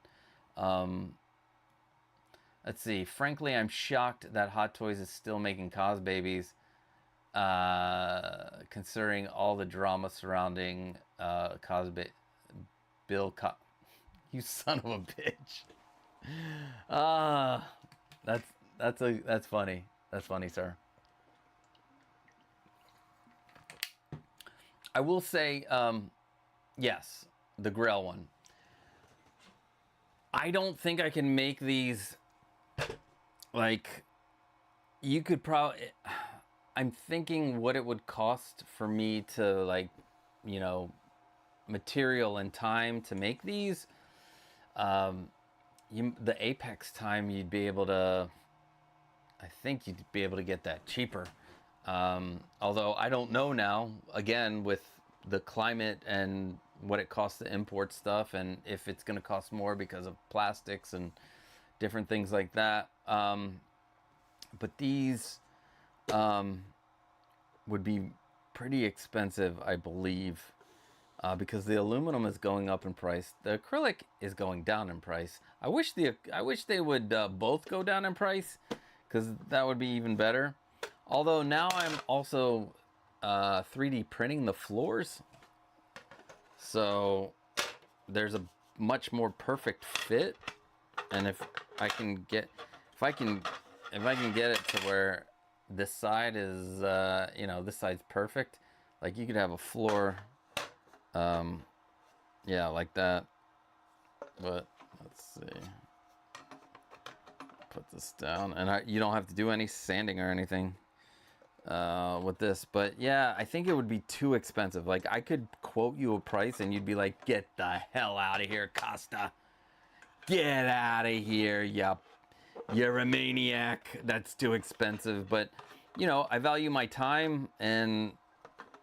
Let's see. Frankly, I'm shocked that Hot Toys is still making Cos Babies, considering all the drama surrounding Bill Cos. You son of a bitch. That's funny. That's funny, sir. I will say, yes, the Grail one. I don't think I can make these. Like, you could probably. I'm thinking what it would cost for me to, like, you know, material and time to make these, the Apex time you'd be able to, I think you'd be able to get that cheaper. Although I don't know now, again, with the climate and what it costs to import stuff, and if it's going to cost more because of plastics and different things like that. But these would be pretty expensive, I believe, because the aluminum is going up in price. The acrylic is going down in price. I wish they would both go down in price, because that would be even better. Although now I'm also 3D printing the floors, so there's a much more perfect fit. And if I can get it to where this side is, this side's perfect. Like you could have a floor, yeah, like that. But let's see. Put this down, and you don't have to do any sanding or anything with this. But yeah, I think it would be too expensive. Like I could quote you a price and you'd be like, get the hell out of here, Costa. Get out of here, you're a maniac. That's too expensive. But I value my time, and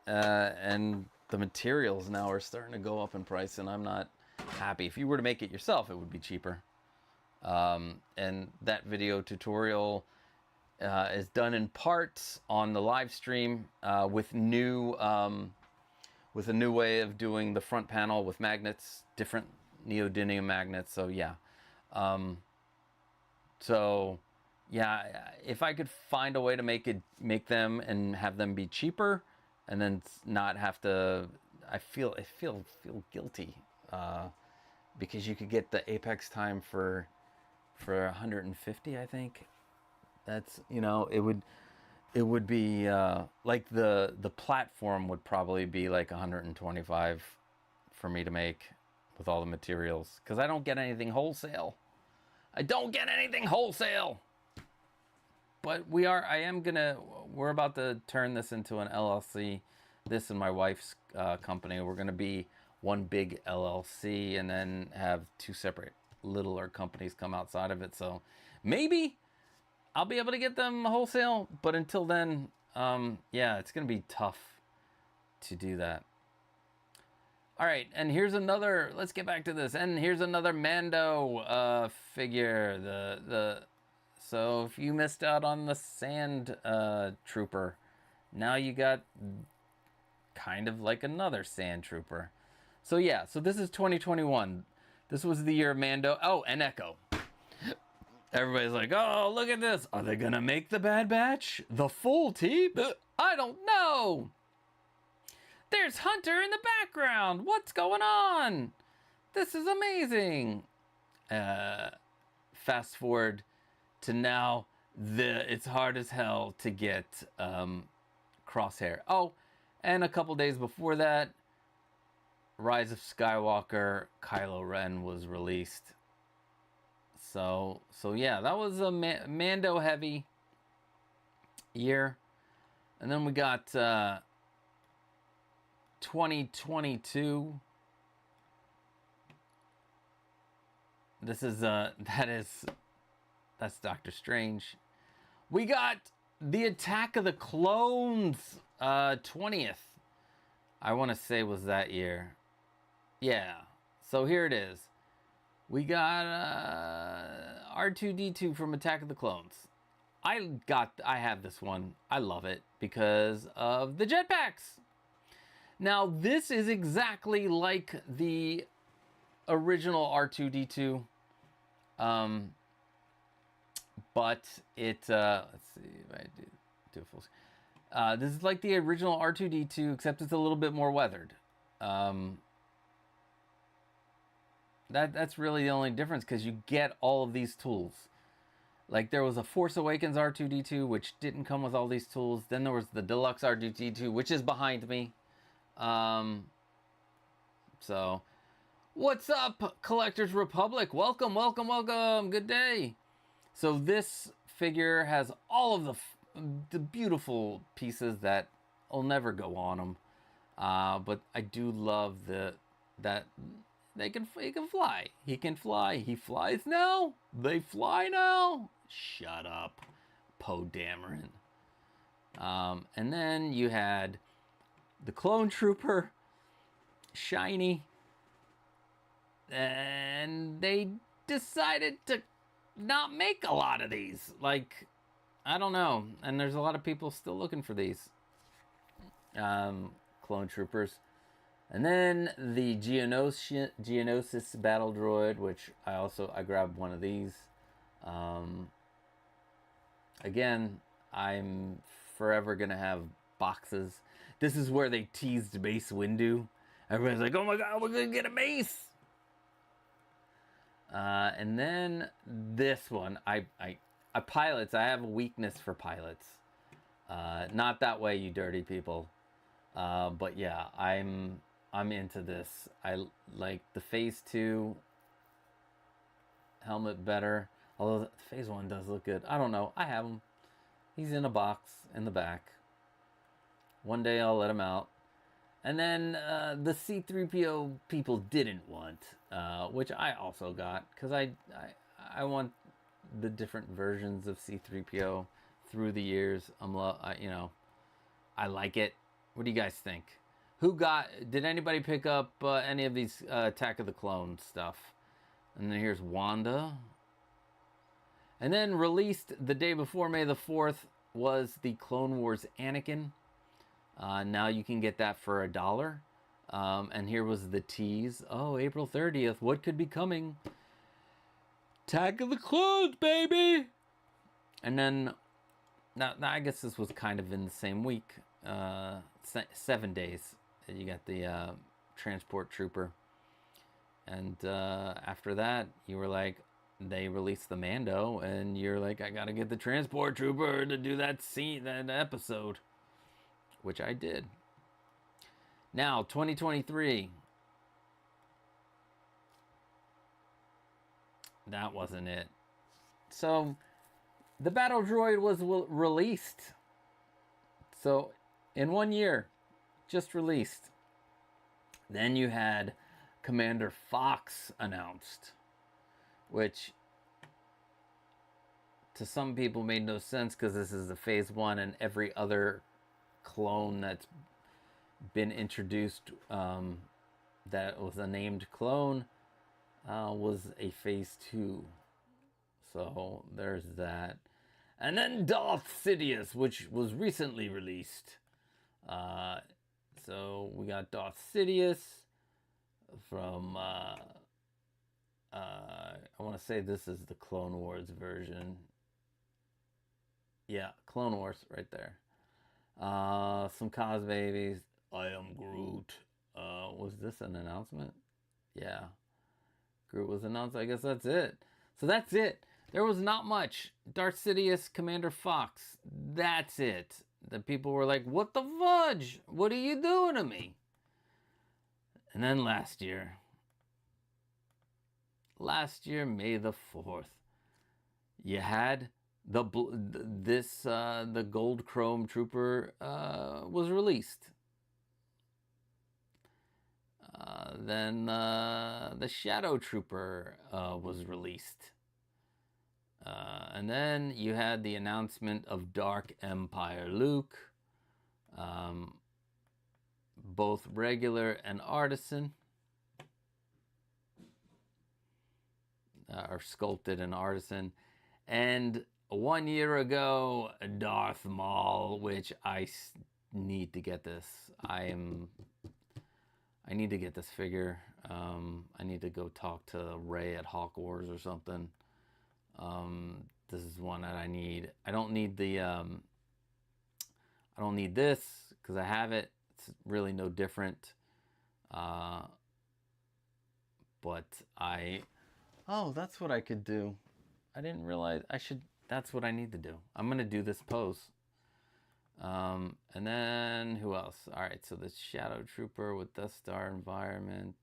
the materials now are starting to go up in price, and I'm not happy. If you were to make it yourself, it would be cheaper. And that video tutorial is done in parts on the live stream with a new way of doing the front panel with magnets, different neodymium magnets. So yeah, if I could find a way to make them and have them be cheaper, and then not have to, I feel guilty because you could get the Apex time for 150, I think. That's, it would be like the platform would probably be like 125 for me to make with all the materials, because I don't get anything wholesale. But we're about to turn this into an LLC. This and my wife's company. We're gonna be one big LLC, and then have two separate littler companies come outside of it. So maybe I'll be able to get them wholesale, but until then, it's gonna be tough to do that. All right, and let's get back to this. And here's another Mando figure. So if you missed out on the Sand Trooper, now you got kind of like another Sand Trooper. So yeah, so this is 2021. This was the year of Mando. Oh, and Echo. Everybody's like, oh, look at this. Are they gonna make the Bad Batch? The full team? I don't know. There's Hunter in the background. What's going on? This is amazing. Fast forward to now, it's hard as hell to get Crosshair. Oh, and a couple days before that, Rise of Skywalker, Kylo Ren was released. So yeah, that was a Mando heavy year. And then we got 2022. That's Doctor Strange. We got the Attack of the Clones 20th. I want to say was that year. Yeah. So here it is. We got R2-D2 from Attack of the Clones. I have this one. I love it because of the jetpacks. Now, this is exactly like the original R2-D2. But it, let's see if I do a full screen. This is like the original R2-D2, except it's a little bit more weathered. That's really the only difference, because you get all of these tools. Like there was a Force Awakens R2-D2, which didn't come with all these tools. Then there was the Deluxe R2-D2, which is behind me. So, what's up, Collectors Republic? Welcome, welcome, welcome. Good day. So this figure has all of the beautiful pieces that will never go on them. But I do love the that he can fly. He can fly. He flies now. They fly now. Shut up, Poe Dameron. And then you had the Clone Trooper, shiny, and they decided to not make a lot of these. Like, I don't know. And there's a lot of people still looking for these Clone Troopers. And then the Geonosis battle droid, which I grabbed one of these. Again, I'm forever gonna have boxes. This is where they teased Mace Windu. Everybody's like, "Oh my God, we're gonna get a Mace!" And then this one, I pilots. I have a weakness for pilots. Not that way, you dirty people. But yeah, I'm into this. I like the Phase 2 helmet better. Although the Phase 1 does look good. I don't know. I have him. He's in a box in the back. One day I'll let him out. And then the C-3PO people didn't want, which I also got, because I want the different versions of C-3PO through the years. I like it. What do you guys think? Did anybody pick up any of these Attack of the Clones stuff? And then here's Wanda. And then released the day before May the 4th was the Clone Wars Anakin. Now you can get that for $1. And here was the tease. Oh, April 30th. What could be coming? Attack of the Clones, baby! And then, now I guess this was kind of in the same week. 7 days. You got the Transport Trooper. And after that, you were like, they released the Mando, and you're like, I gotta get the Transport Trooper to do that scene, that episode. Which I did. Now, 2023. That wasn't it. So, the Battle Droid was released. So, in 1 year, just released. Then you had Commander Fox announced, which to some people made no sense because this is the Phase 1 and every other clone that's been introduced that was a named clone was a Phase 2. So there's that. And then Darth Sidious, which was recently released. So we got Darth Sidious from I want to say this is the Clone Wars version. Yeah, Clone Wars right there. Some cos babies. I am Groot. Was this an announcement? Yeah. Groot was announced. I guess that's it. So that's it. There was not much. Darth Sidious, Commander Fox. That's it. The people were like, what the fudge? What are you doing to me? And then last year, May the 4th, you had the Gold Chrome Trooper was released. Then the Shadow Trooper was released. And then you had the announcement of Dark Empire Luke, both regular and artisan, or sculpted and artisan. And 1 year ago, Darth Maul, which I need to get this. I need to get this figure. I need to go talk to Rey at Hawk Wars or something. This is one that I need. I don't need the I don't need this because I have it. It's really no different. But oh, that's what I could do. I didn't realize that's what I need to do. I'm gonna do this pose. And then who else? All right, so the Shadow Trooper with Death Star environment.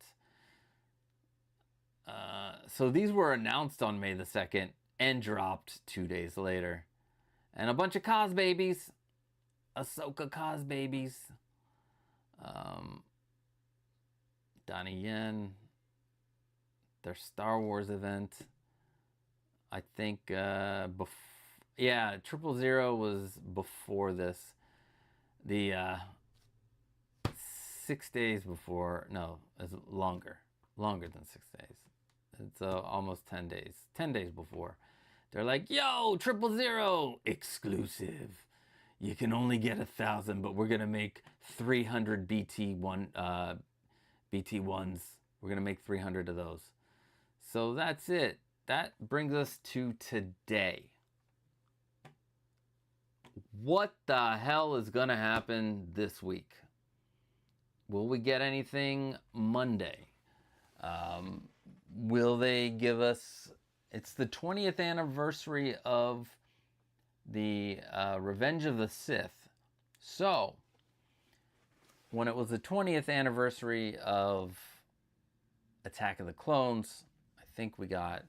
So these were announced on May the 2nd and dropped 2 days later. And a bunch of cos babies. Ahsoka cos babies. Donnie Yen, their Star Wars event. I think, yeah, 000 was before this. The 6 days before, no, it's longer than 6 days. It's almost 10 days. 10 days before, they're like, "Yo, 000 exclusive. You can only get 1,000, but we're gonna make 300 BT1s. We're gonna make 300 of those." So that's it. That brings us to today. What the hell is gonna happen this week? Will we get anything Monday? Will they give us... It's the 20th anniversary of the Revenge of the Sith. So, when it was the 20th anniversary of Attack of the Clones, I think we got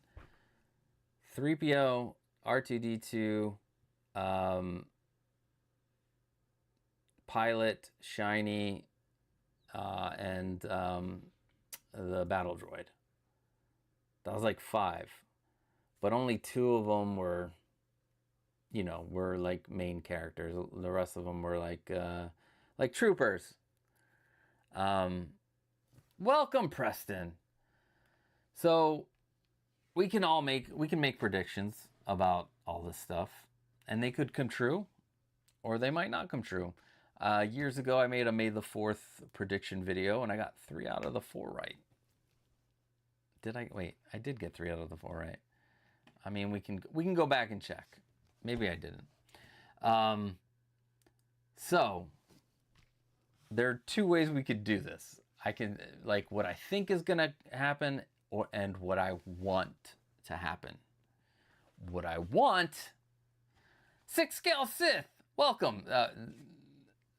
3PO, R2-D2, Pilot, Shiny, and the battle droid. That was like 5. But only 2 of them were, were like main characters. The rest of them were like troopers. Welcome, Preston. So we can make predictions about all this stuff, and they could come true, or they might not come true. Years ago, I made a May the 4th prediction video, and I got 3 out of the 4 right. Did I? Wait, I did get 3 out of the 4 right. I mean, we can go back and check. Maybe I didn't. So there are 2 ways we could do this. I can, like, what I think is gonna happen, and what I want to happen. What I want, 6 scale Sith. Welcome.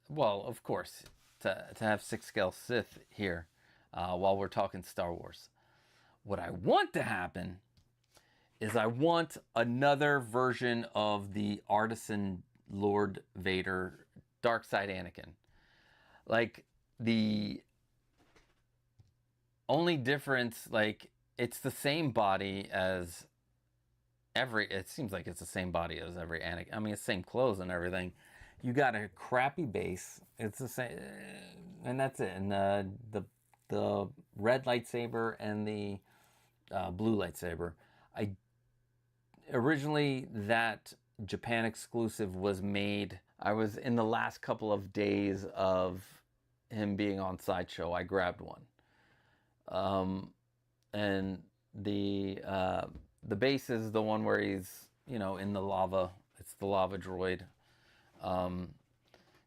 Well, of course, to have 6 scale Sith here while we're talking Star Wars. What I want to happen is I want another version of the Artisan Lord Vader Dark Side Anakin. Like, the only difference, like, it's the same body as it seems like it's the same body as every Anakin. I mean, it's the same clothes and everything. You got a crappy base. It's the same, and that's it. And the red lightsaber and the blue lightsaber. Originally, that Japan exclusive was made. I was in the last couple of days of him being on Sideshow. I grabbed one, and the base is the one where he's in the lava. It's the lava droid.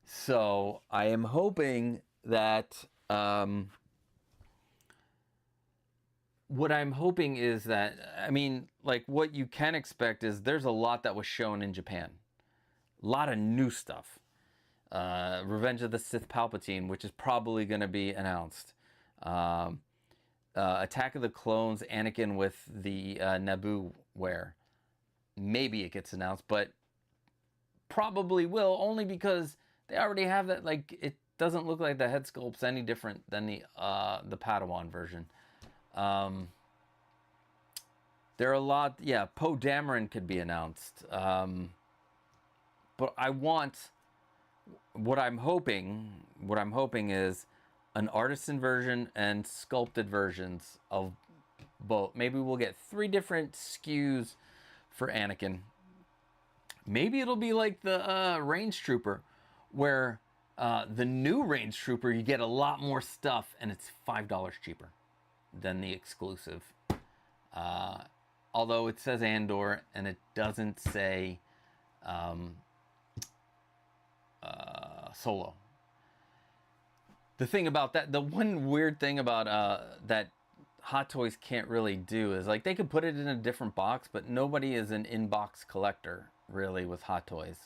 So I am hoping that what I'm hoping is that, I mean, like, what you can expect is there's a lot that was shown in Japan. A lot of new stuff. Revenge of the Sith Palpatine, which is probably going to be announced. Attack of the Clones, Anakin with the Naboo wear. Maybe it gets announced, but probably will, only because they already have that. Like, it doesn't look like the head sculpt's any different than the Padawan version. There are a lot. Yeah, Poe Dameron could be announced. But I want, what I'm hoping is an artisan version and sculpted versions of both. Maybe we'll get 3 different SKUs for Anakin. Maybe it'll be like the Range Trooper, where the new Range Trooper, you get a lot more stuff and it's $5 cheaper than the exclusive. Although it says Andor and it doesn't say Solo. The thing about that, the one weird thing about that Hot Toys can't really do is, like, they could put it in a different box, but nobody is an in-box collector really with Hot Toys.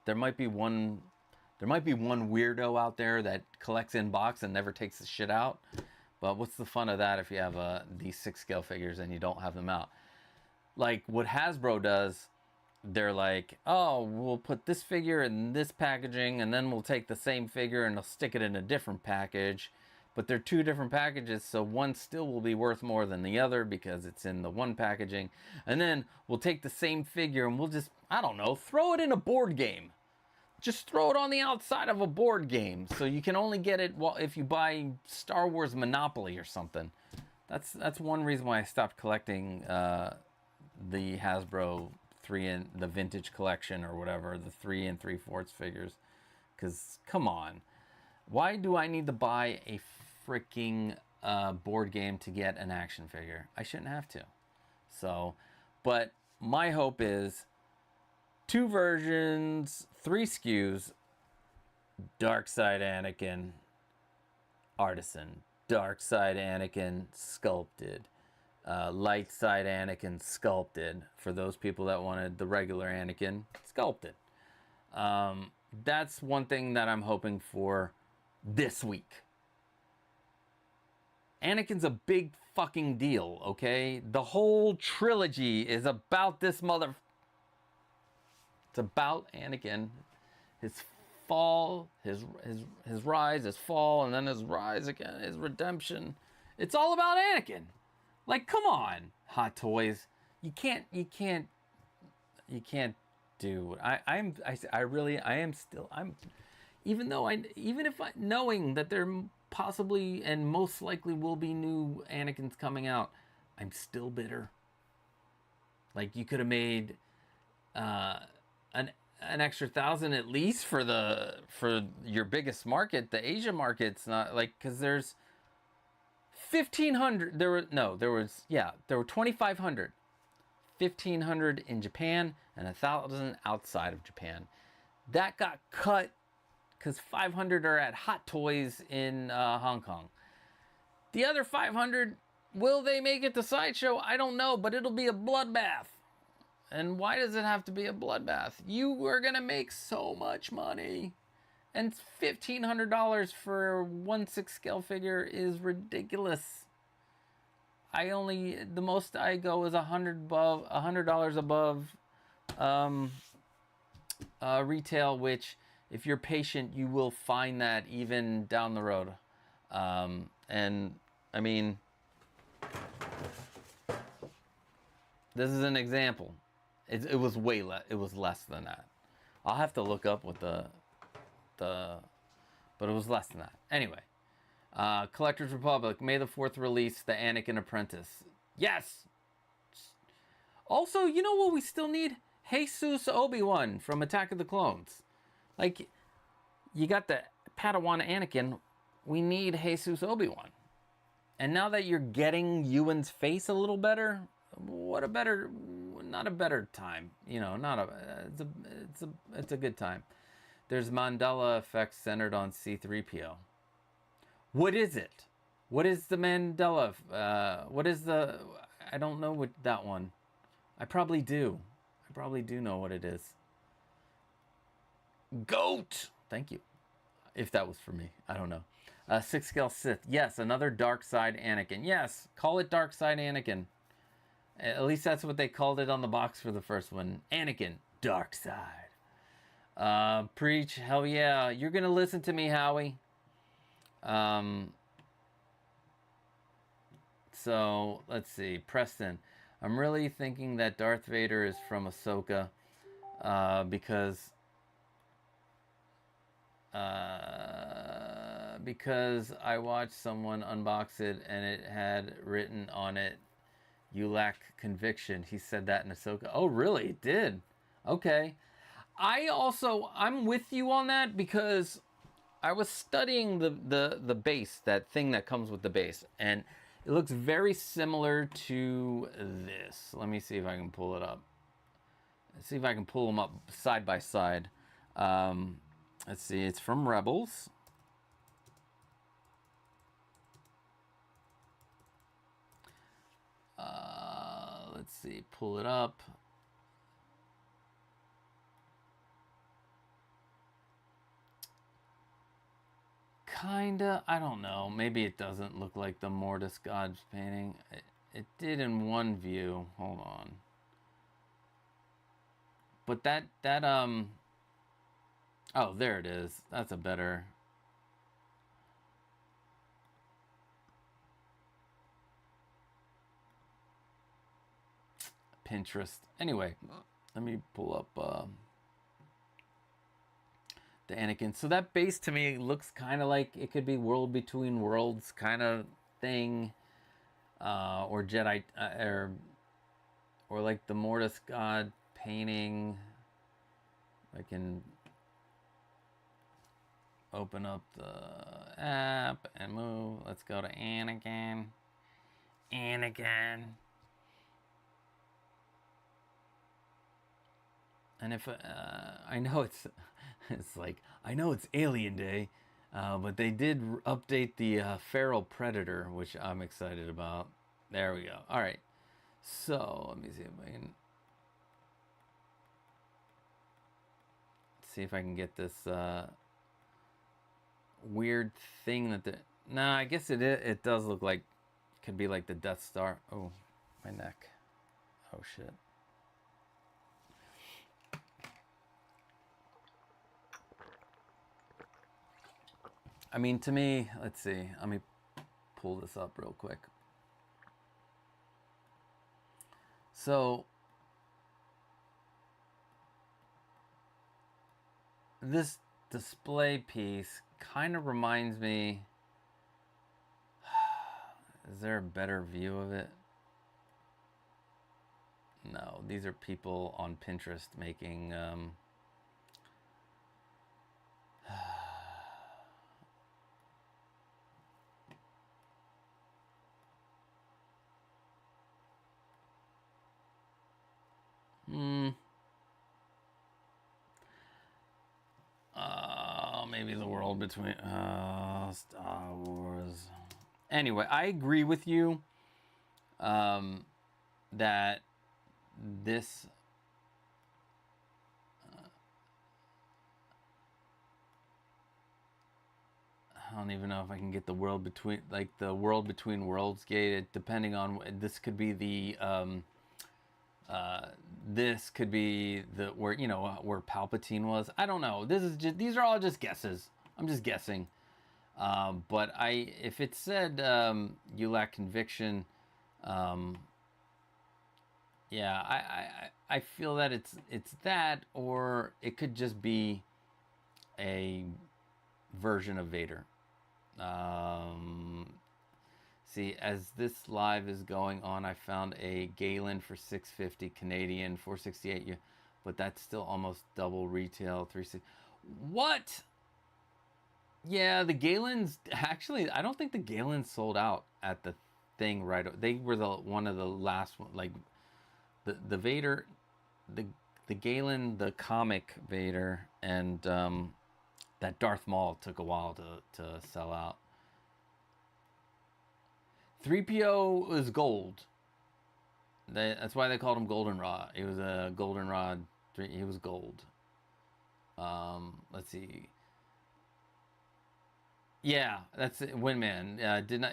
There might be one weirdo out there that collects in-box and never takes the shit out. But what's the fun of that if you have these 6 scale figures and you don't have them out? Like what Hasbro does, they're like, oh, we'll put this figure in this packaging, and then we'll take the same figure and they'll stick it in a different package but they're two different packages, so one still will be worth more than the other because it's in the one packaging. And then we'll take the same figure and we'll just, I don't know, throw it in a board game. Just throw it on the outside of a board game, so you can only get it if you buy Star Wars Monopoly or something. That's one reason why I stopped collecting the Hasbro the vintage collection or whatever, the 3 3/4 figures. Because come on, why do I need to buy a freaking board game to get an action figure? I shouldn't have to. So, but my hope is 2 versions, 3 SKUs, Dark Side Anakin Artisan, Dark Side Anakin Sculpted, Light Side Anakin Sculpted, for those people that wanted the regular Anakin Sculpted. That's one thing that I'm hoping for this week. Anakin's a big fucking deal, okay? The whole trilogy is about this mother... It's about Anakin, his fall, his rise, his fall, and then his rise again, his redemption. It's all about Anakin. Like, come on, Hot Toys. You can't do. Knowing that there possibly and most likely will be new Anakins coming out, I'm still bitter. Like, you could have made an extra 1,000 at least for your biggest market, the Asia market's not like, because there's 1,500. There were 2,500, 1,500 in Japan and 1,000 outside of Japan. That got cut because 500 are at Hot Toys in Hong Kong. The other 500, will they make it to Sideshow? I don't know, but it'll be a bloodbath. And why does it have to be a bloodbath? You are going to make so much money. And $1,500 for 1/6 scale figure is ridiculous. The most I go is $100 above retail, which if you're patient, you will find that even down the road. And I mean, this is an example. It was way less. It was less than that. I'll have to look up what but it was less than that. Anyway, Collector's Republic, May the 4th release, the Anakin Apprentice. Yes. Also, you know what we still need? Jesus Obi-Wan from Attack of the Clones. Like, you got the Padawan Anakin. We need Jesus Obi-Wan. And now that you're getting Ewan's face a little better, not a better time, it's a good time. There's Mandela effect centered on C-3PO. What is it? What is the Mandela? I don't know what that one. I probably do know what it is. Goat. Thank you. If that was for me, I don't know. 6 scale Sith. Yes, another Dark Side Anakin. Yes, call it Dark Side Anakin. At least that's what they called it on the box for the first one. Anakin, Dark Side. Preach, hell yeah. You're going to listen to me, Howie. So, let's see. Preston. I'm really thinking that Darth Vader is from Ahsoka. Because I watched someone unbox it and it had written on it, "You lack conviction." He said that in Ahsoka. Oh, really? It did? Okay. I'm with you on that because I was studying the base, that thing that comes with the base, and it looks very similar to this. Let me see if I can pull it up. Let's see if I can pull them up side by side. Let's see. It's from Rebels. Let's see. Pull it up. Kinda. I don't know. Maybe it doesn't look like the Mortis God's painting. It did in one view. Hold on. But oh, there it is. That's a better. Pinterest. Anyway, let me pull up the Anakin. So that base to me looks kind of like it could be World Between Worlds kind of thing, or Jedi, or like the Mortis God painting. I can open up the app and move. Let's go to Anakin. Anakin. And if I know it's like I know it's Alien Day, but they did update the Feral Predator, which I'm excited about. There we go. All right. So let me see if I can get this weird thing that the. Nah, I guess it does look like could be like the Death Star. Oh, my neck. Oh shit. I mean, to me, let's see. Let me pull this up real quick. So, this display piece kind of reminds me. Is there a better view of it? No, these are people on Pinterest making. Maybe the world between Star Wars. Anyway, I agree with you that this I don't even know if I can get the world between worlds gated. Depending on this could be the this could be the where where Palpatine was. I don't know. These are all just guesses. I'm just guessing. But if it said you lack conviction, yeah, I feel that it's that, or it could just be a version of Vader. See, as this live is going on, I found a Galen for $650 Canadian, 468, but that's still almost double retail, 360. What? Yeah, the Galens actually. I don't think the Galens sold out at the thing right. They were one of the last one. Like the Vader, the Galen, the comic Vader, and that Darth Maul took a while to sell out. 3PO was gold. That's why they called him Goldenrod. He was a Goldenrod. He was gold. Let's see. Yeah, that's it. Windman. Did not.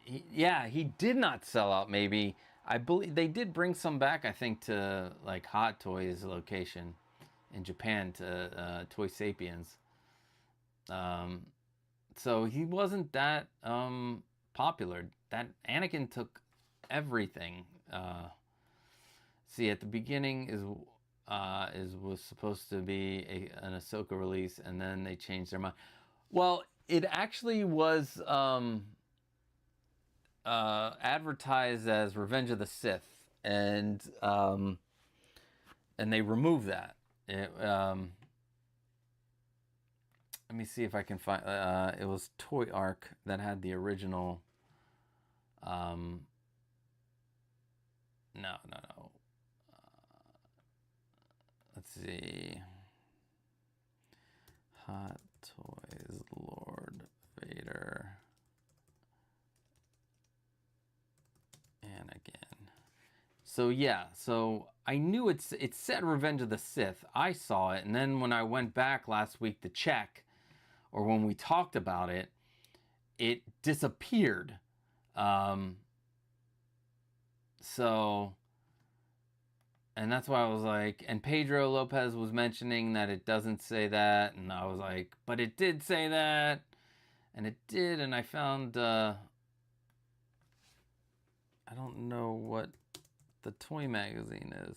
He did not sell out. Maybe I believe they did bring some back. I think to like Hot Toys location in Japan to Toy Sapiens. So he wasn't that popular. That Anakin took everything. See, at the beginning was supposed to be an Ahsoka release, and then they changed their mind. Well, it actually was advertised as Revenge of the Sith, and they removed that. Let me see if I can find. It was Toy Arc that had the original. No. Let's see. Hot Toys Lord Vader. Anakin. So yeah, so I knew it said Revenge of the Sith. I saw it, and then when I went back last week to check, or when we talked about it, it disappeared. So, and that's why I was like, and Pedro Lopez was mentioning that it doesn't say that, and I was like, but it did say that, and it did, and I found, I don't know what the toy magazine is.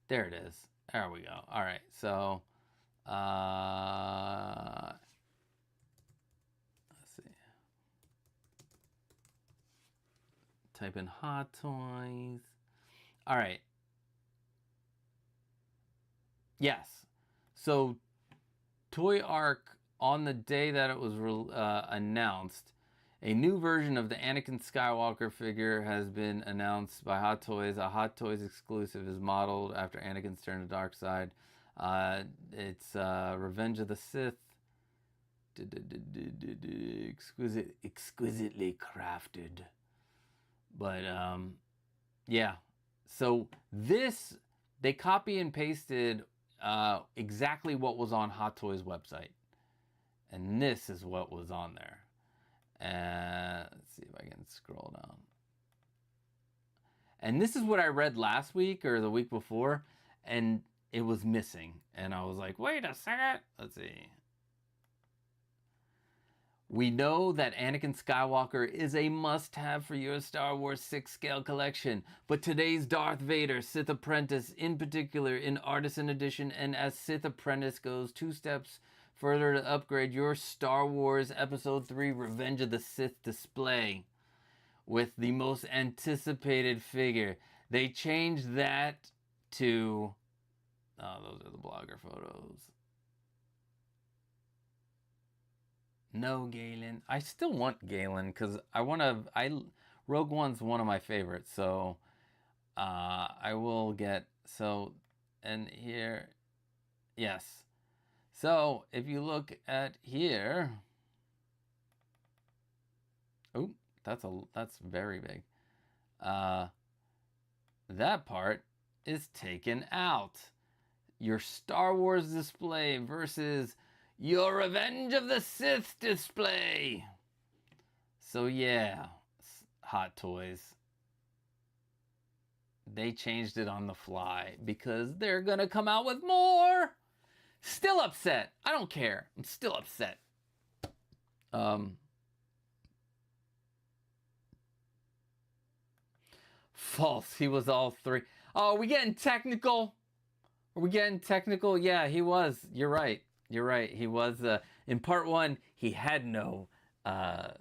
There it is. There we go. All right, so let's see. Type in Hot Toys. All right. Yes. So Toy Arc, on the day that it was announced, a new version of the Anakin Skywalker figure has been announced by Hot Toys. A Hot Toys exclusive is modeled after Anakin's turn to the dark side. It's Revenge of the Sith. Exquisitely crafted. But yeah. So this, they copy and pasted exactly what was on Hot Toys website. And this is what was on there. And let's see if I can scroll down. And this is what I read last week or the week before, and it was missing. And I was like, wait a second. Let's see. We know that Anakin Skywalker is a must-have for your Star Wars 6-scale collection, but today's Darth Vader, Sith Apprentice, in particular in Artisan Edition and as Sith Apprentice, goes 2 steps further to upgrade your Star Wars Episode 3 Revenge of the Sith display with the most anticipated figure. They changed that to... oh, those are the blogger photos. No Galen. I still want Galen because Rogue One's one of my favorites, so I will get... so, and here... yes. So, if you look at here, oh, that's very big. That part is taken out. Your Star Wars display versus your Revenge of the Sith display. So yeah, Hot Toys. They changed it on the fly because they're gonna come out with more. Still upset. I don't care. I'm still upset. False. He was all 3. Oh, are we getting technical? Are we getting technical? Yeah, he was. You're right. You're right. He was. In part 1, he had no... I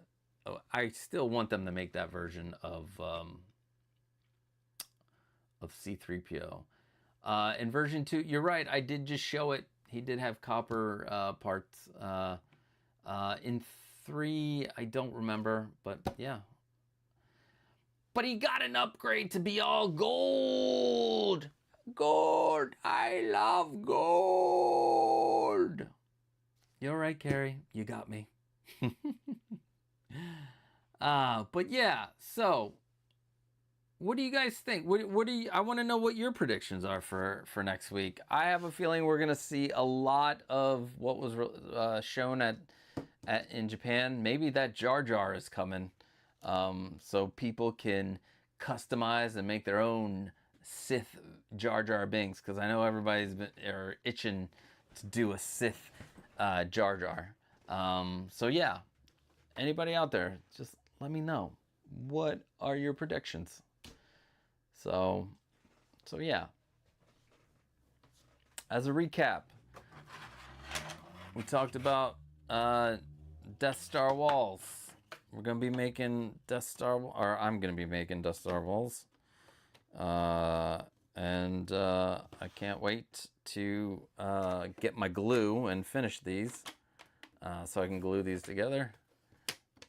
still want them to make that version of C-3PO. In version 2, you're right. I did just show it. He did have copper parts. In 3, I don't remember, but yeah. But he got an upgrade to be all gold. Gold. I love gold. You all right, Carrie? You got me. But yeah, so what do you guys think? What do you? I want to know what your predictions are for next week. I have a feeling we're gonna see a lot of what was shown in Japan. Maybe that Jar Jar is coming, so people can customize and make their own Sith Jar Jar Binks. Because I know everybody's been itching to do a Sith Jar Jar. So yeah, anybody out there, just let me know. What are your predictions? So yeah. As a recap, we talked about Death Star walls. We're gonna be making Death Star, or I'm gonna be making Death Star walls, and I can't wait to get my glue and finish these, so I can glue these together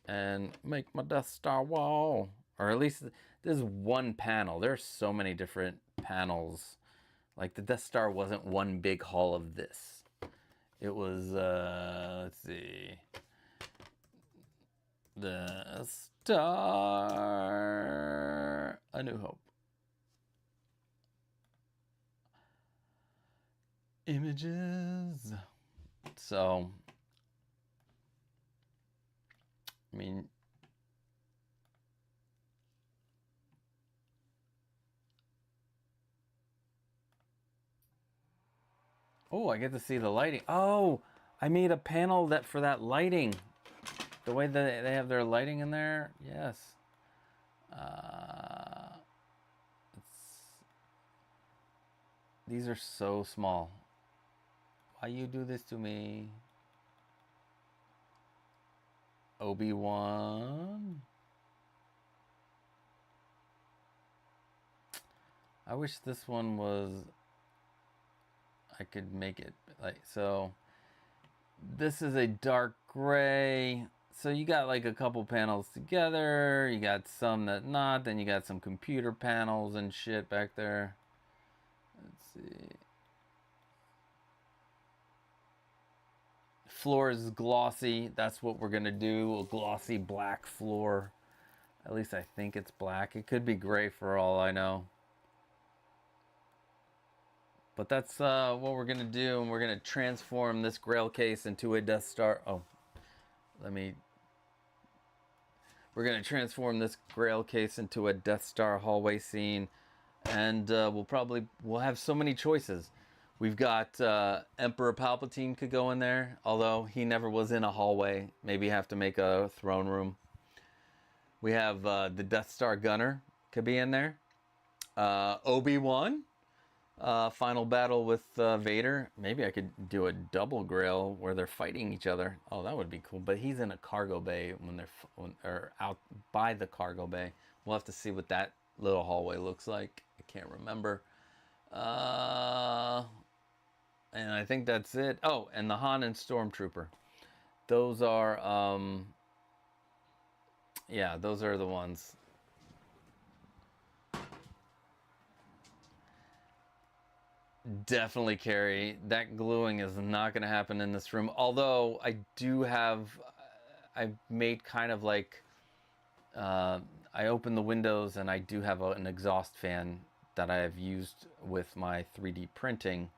and make my Death Star wall. Or at least this is one panel. There's so many different panels. Like the Death Star wasn't one big haul of this. It was, let's see. The Star... A New Hope. Images. So, I mean... oh, I get to see the lighting. Oh, I made a panel for that lighting. The way that they have their lighting in there. Yes. These are so small. Why you do this to me? Obi-Wan. I wish this one was, I could make it like, so this is a dark gray. So you got like a couple panels together, you got some that not, then you got some computer panels and shit back there. Let's see. Floor is glossy. That's what we're gonna do, a glossy black floor. At least I think it's black. It could be gray for all I know. But that's what we're gonna do, and we're gonna transform this Grail case into a Death Star. Oh, we're gonna transform this Grail case into a Death Star hallway scene, and we'll have so many choices. We've got Emperor Palpatine could go in there, although he never was in a hallway. Maybe have to make a throne room. We have the Death Star gunner could be in there. Obi-Wan. Final battle with Vader. Maybe I could do a double Grail where they're fighting each other. Oh, that would be cool. But he's in a cargo bay or out by the cargo bay. We'll have to see what that little hallway looks like. I can't remember. And I think that's it. Oh, and the Han and Stormtrooper. Those are, yeah, those are the ones. Definitely, Carrie. That gluing is not going to happen in this room. Although I do have, I've made kind of like, I open the windows and I do have an exhaust fan that I have used with my 3D printing.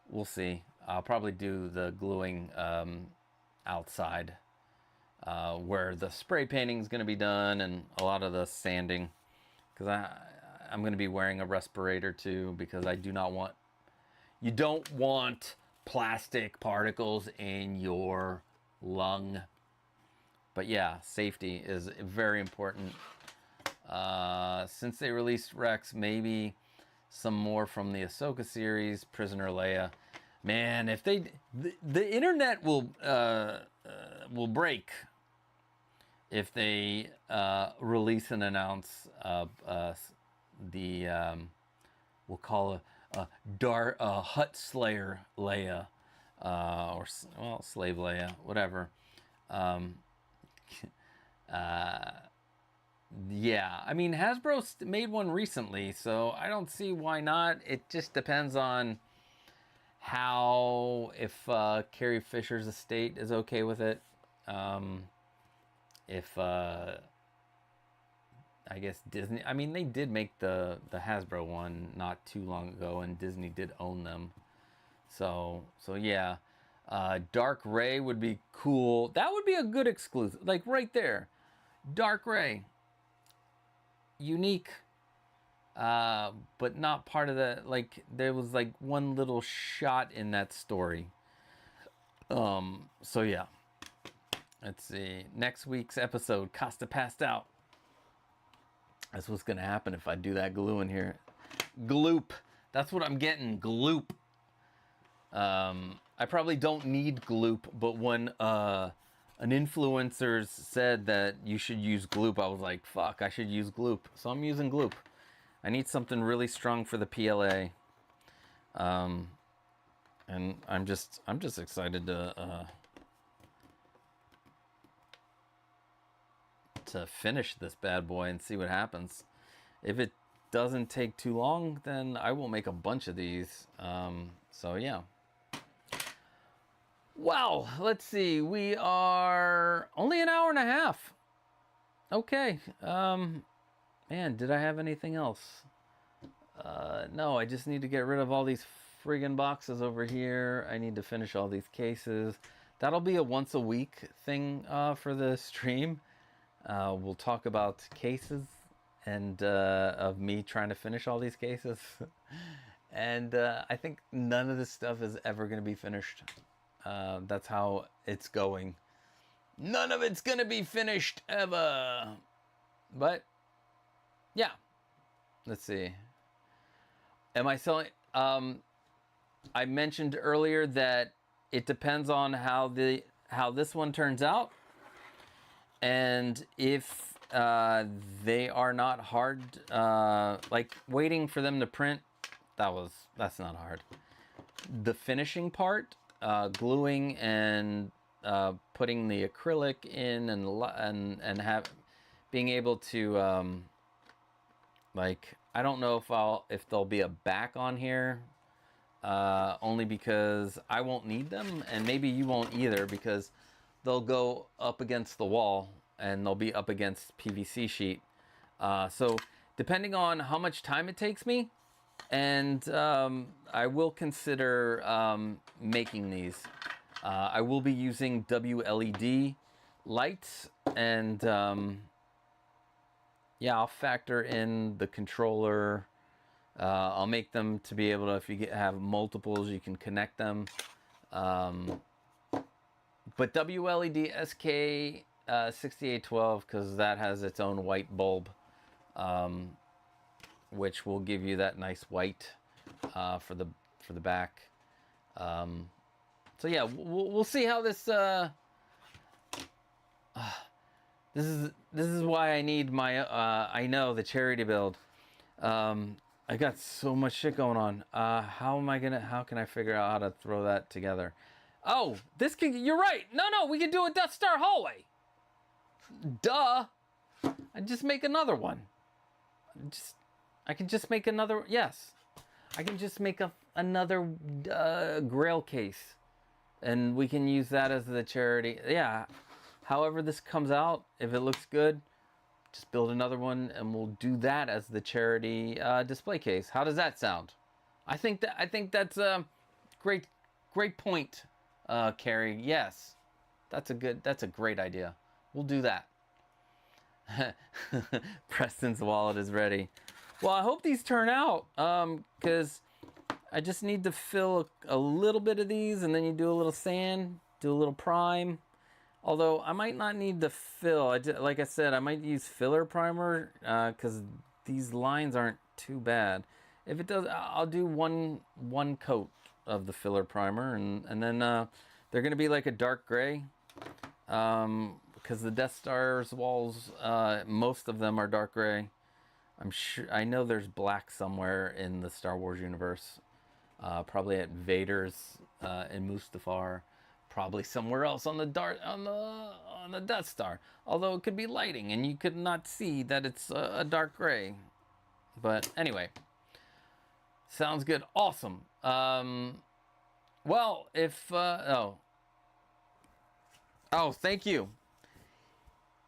We'll see. I'll probably do the gluing outside where the spray painting is going to be done and a lot of the sanding, because I'm going to be wearing a respirator too, because I do not want, you don't want plastic particles in your lung. But yeah, safety is very important. Since they released Rex, maybe some more from the Ahsoka series, Prisoner Leia. Man, if they, the internet will break if they release and announce we'll call it Hut Slayer Leia, or well, Slave Leia, whatever. Yeah, I mean, Hasbro made one recently, so I don't see why not. It just depends on how, if Carrie Fisher's estate is okay with it. If I guess Disney, I mean, they did make the Hasbro one not too long ago, and Disney did own them. So yeah, Dark Ray would be cool. That would be a good exclusive, like right there. Dark Ray. Unique, but not part of the, like, there was like one little shot in that story. So yeah. Let's see. Next week's episode, Costa passed out. That's what's gonna happen if I do that glue in here. Gloop. That's what I'm getting. Gloop. I probably don't need gloop, but when an influencer said that you should use gloop, I was like, fuck, I should use gloop. So I'm using gloop. I need something really strong for the PLA. And I'm just excited to finish this bad boy and see what happens. If it doesn't take too long, then I will make a bunch of these. So yeah. Wow, let's see. We are only an hour and a half. Okay. Man, did I have anything else? No, I just need to get rid of all these friggin' boxes over here. I need to finish all these cases. That'll be a once a week thing for the stream. We'll talk about cases and of me trying to finish all these cases. And I think none of this stuff is ever going to be finished. That's how it's going. None of it's going to be finished ever. But yeah, let's see. Am I selling? I mentioned earlier that it depends on how this one turns out, and if they are not hard, like waiting for them to print, that's not hard. The finishing part, gluing and putting the acrylic in and being able to like, I don't know if there'll be a back on here, only because I won't need them, and maybe you won't either, because they'll go up against the wall and they'll be up against PVC sheet. So depending on how much time it takes me, and I will consider making these. I will be using WLED lights, and yeah, I'll factor in the controller. I'll make them to be able to, if you have multiples, you can connect them. But WLED SK 6812, because that has its own white bulb, which will give you that nice white for the back. So yeah, we'll see how this. This is why I need my I know, the charity build. I got so much shit going on. How can I figure out how to throw that together? Oh, you're right. No, we can do a Death Star hallway. Duh. I just make another one. I can just make another, yes. I can just make another Grail case. And we can use that as the charity. Yeah. However this comes out, if it looks good, just build another one and we'll do that as the charity display case. How does that sound? I think that's a great point, Carrie. Yes. That's a great idea. We'll do that. Preston's wallet is ready. Well, I hope these turn out, because I just need to fill a little bit of these, and then you do a little sand, do a little prime. Although I might not need to fill. Like I said, I might use filler primer, because these lines aren't too bad. If it does, I'll do one coat of the filler primer, and then they're gonna be like a dark gray, because the Death Star's walls, most of them are dark gray. I know there's black somewhere in the Star Wars universe, probably at Vader's in Mustafar. Probably somewhere else on the Death Star. Although it could be lighting and you could not see that it's a dark gray. But anyway, sounds good. Awesome. Well, if oh, thank you.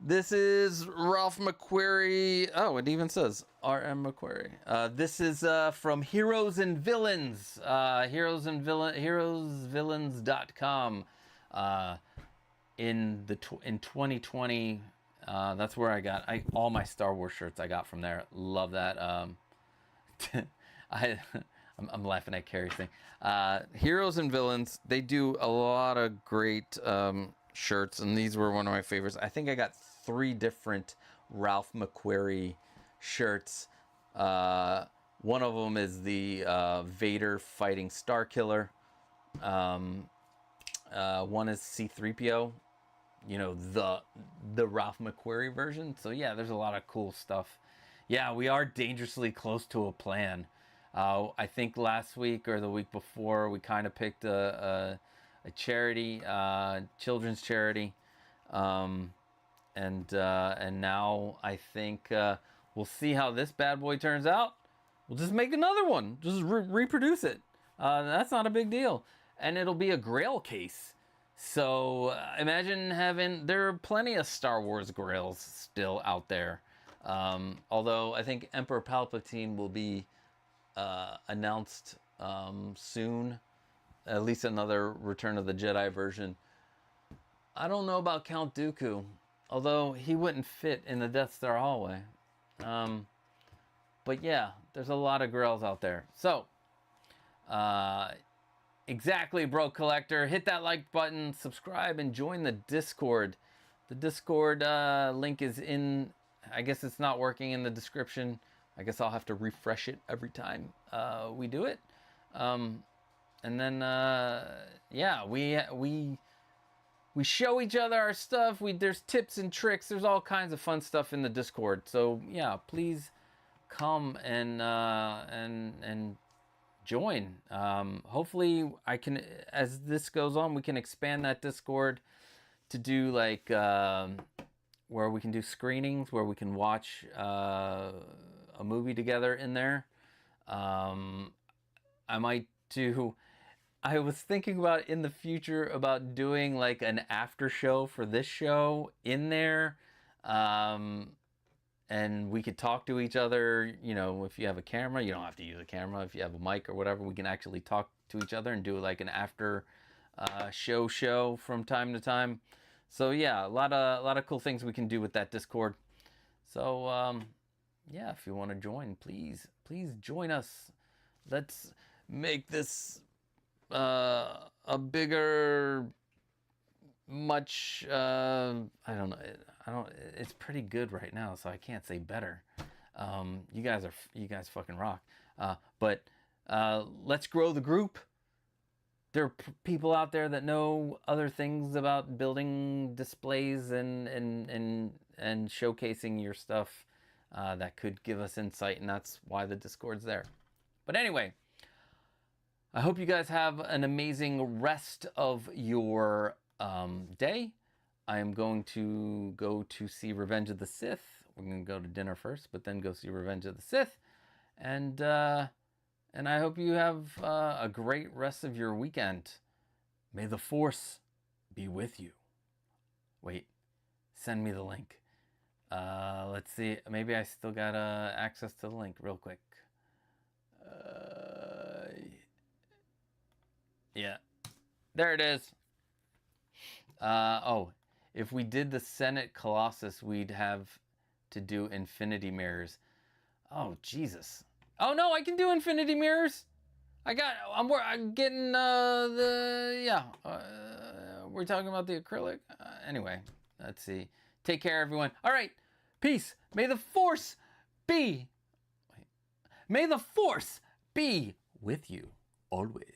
This is Ralph McQuarrie. Oh, it even says R.M. McQuarrie. This is from Heroes and Villains. Heroesvillains.com. In 2020, that's where I got all my Star Wars shirts I got from there. Love that. I'm laughing at Carrie's thing. Heroes and Villains. They do a lot of great shirts, and these were one of my favorites. I think I got 3 different Ralph McQuarrie shirts. One of them is the Vader fighting Starkiller. One is C-3PO, you know, the Ralph McQuarrie version. So yeah, there's a lot of cool stuff. Yeah, we are dangerously close to a plan. I think last week or the week before, we kind of picked a charity, children's charity, and now I think we'll see how this bad boy turns out. We'll just make another one, just reproduce it. That's not a big deal, and it'll be a Grail case. So imagine there are plenty of Star Wars Grails still out there. Although I think Emperor Palpatine will be announced soon. At least another Return of the Jedi version. I don't know about Count Dooku, although he wouldn't fit in the Death Star hallway. But yeah, there's a lot of Grails out there. So, exactly, bro collector. Hit that like button, subscribe, and join the Discord. The Discord link is in, I guess it's not working in the description. I guess I'll have to refresh it every time we do it. And then yeah, we show each other our stuff. There's tips and tricks. There's all kinds of fun stuff in the Discord. So yeah, please come and join. Hopefully I can, as this goes on, we can expand that Discord to do like where we can do screenings, where we can watch a movie together in there. I might do, I was thinking about in the future about doing like an after show for this show in there. And we could talk to each other. You know, if you have a camera, you don't have to use a camera. If you have a mic or whatever, we can actually talk to each other and do like an after show from time to time. So yeah, a lot of cool things we can do with that Discord. So yeah, if you want to join, please join us. Let's make this a bigger, much I don't know, it's pretty good right now, so I can't say better. You guys fucking rock. But let's grow the group. There are people out there that know other things about building displays and showcasing your stuff that could give us insight, and that's why the Discord's there. But anyway, I hope you guys have an amazing rest of your day. I am going to go to see Revenge of the Sith. We're going to go to dinner first, but then go see Revenge of the Sith. And I hope you have a great rest of your weekend. May the Force be with you. Wait, send me the link. Let's see. Maybe I still got access to the link real quick. Yeah, there it is. Oh, if we did the Senate Colossus, we'd have to do infinity mirrors. Oh, Jesus. Oh, no, I can do infinity mirrors. I'm getting we're talking about the acrylic. Anyway, let's see. Take care, everyone. All right, peace. May the Force be with you always.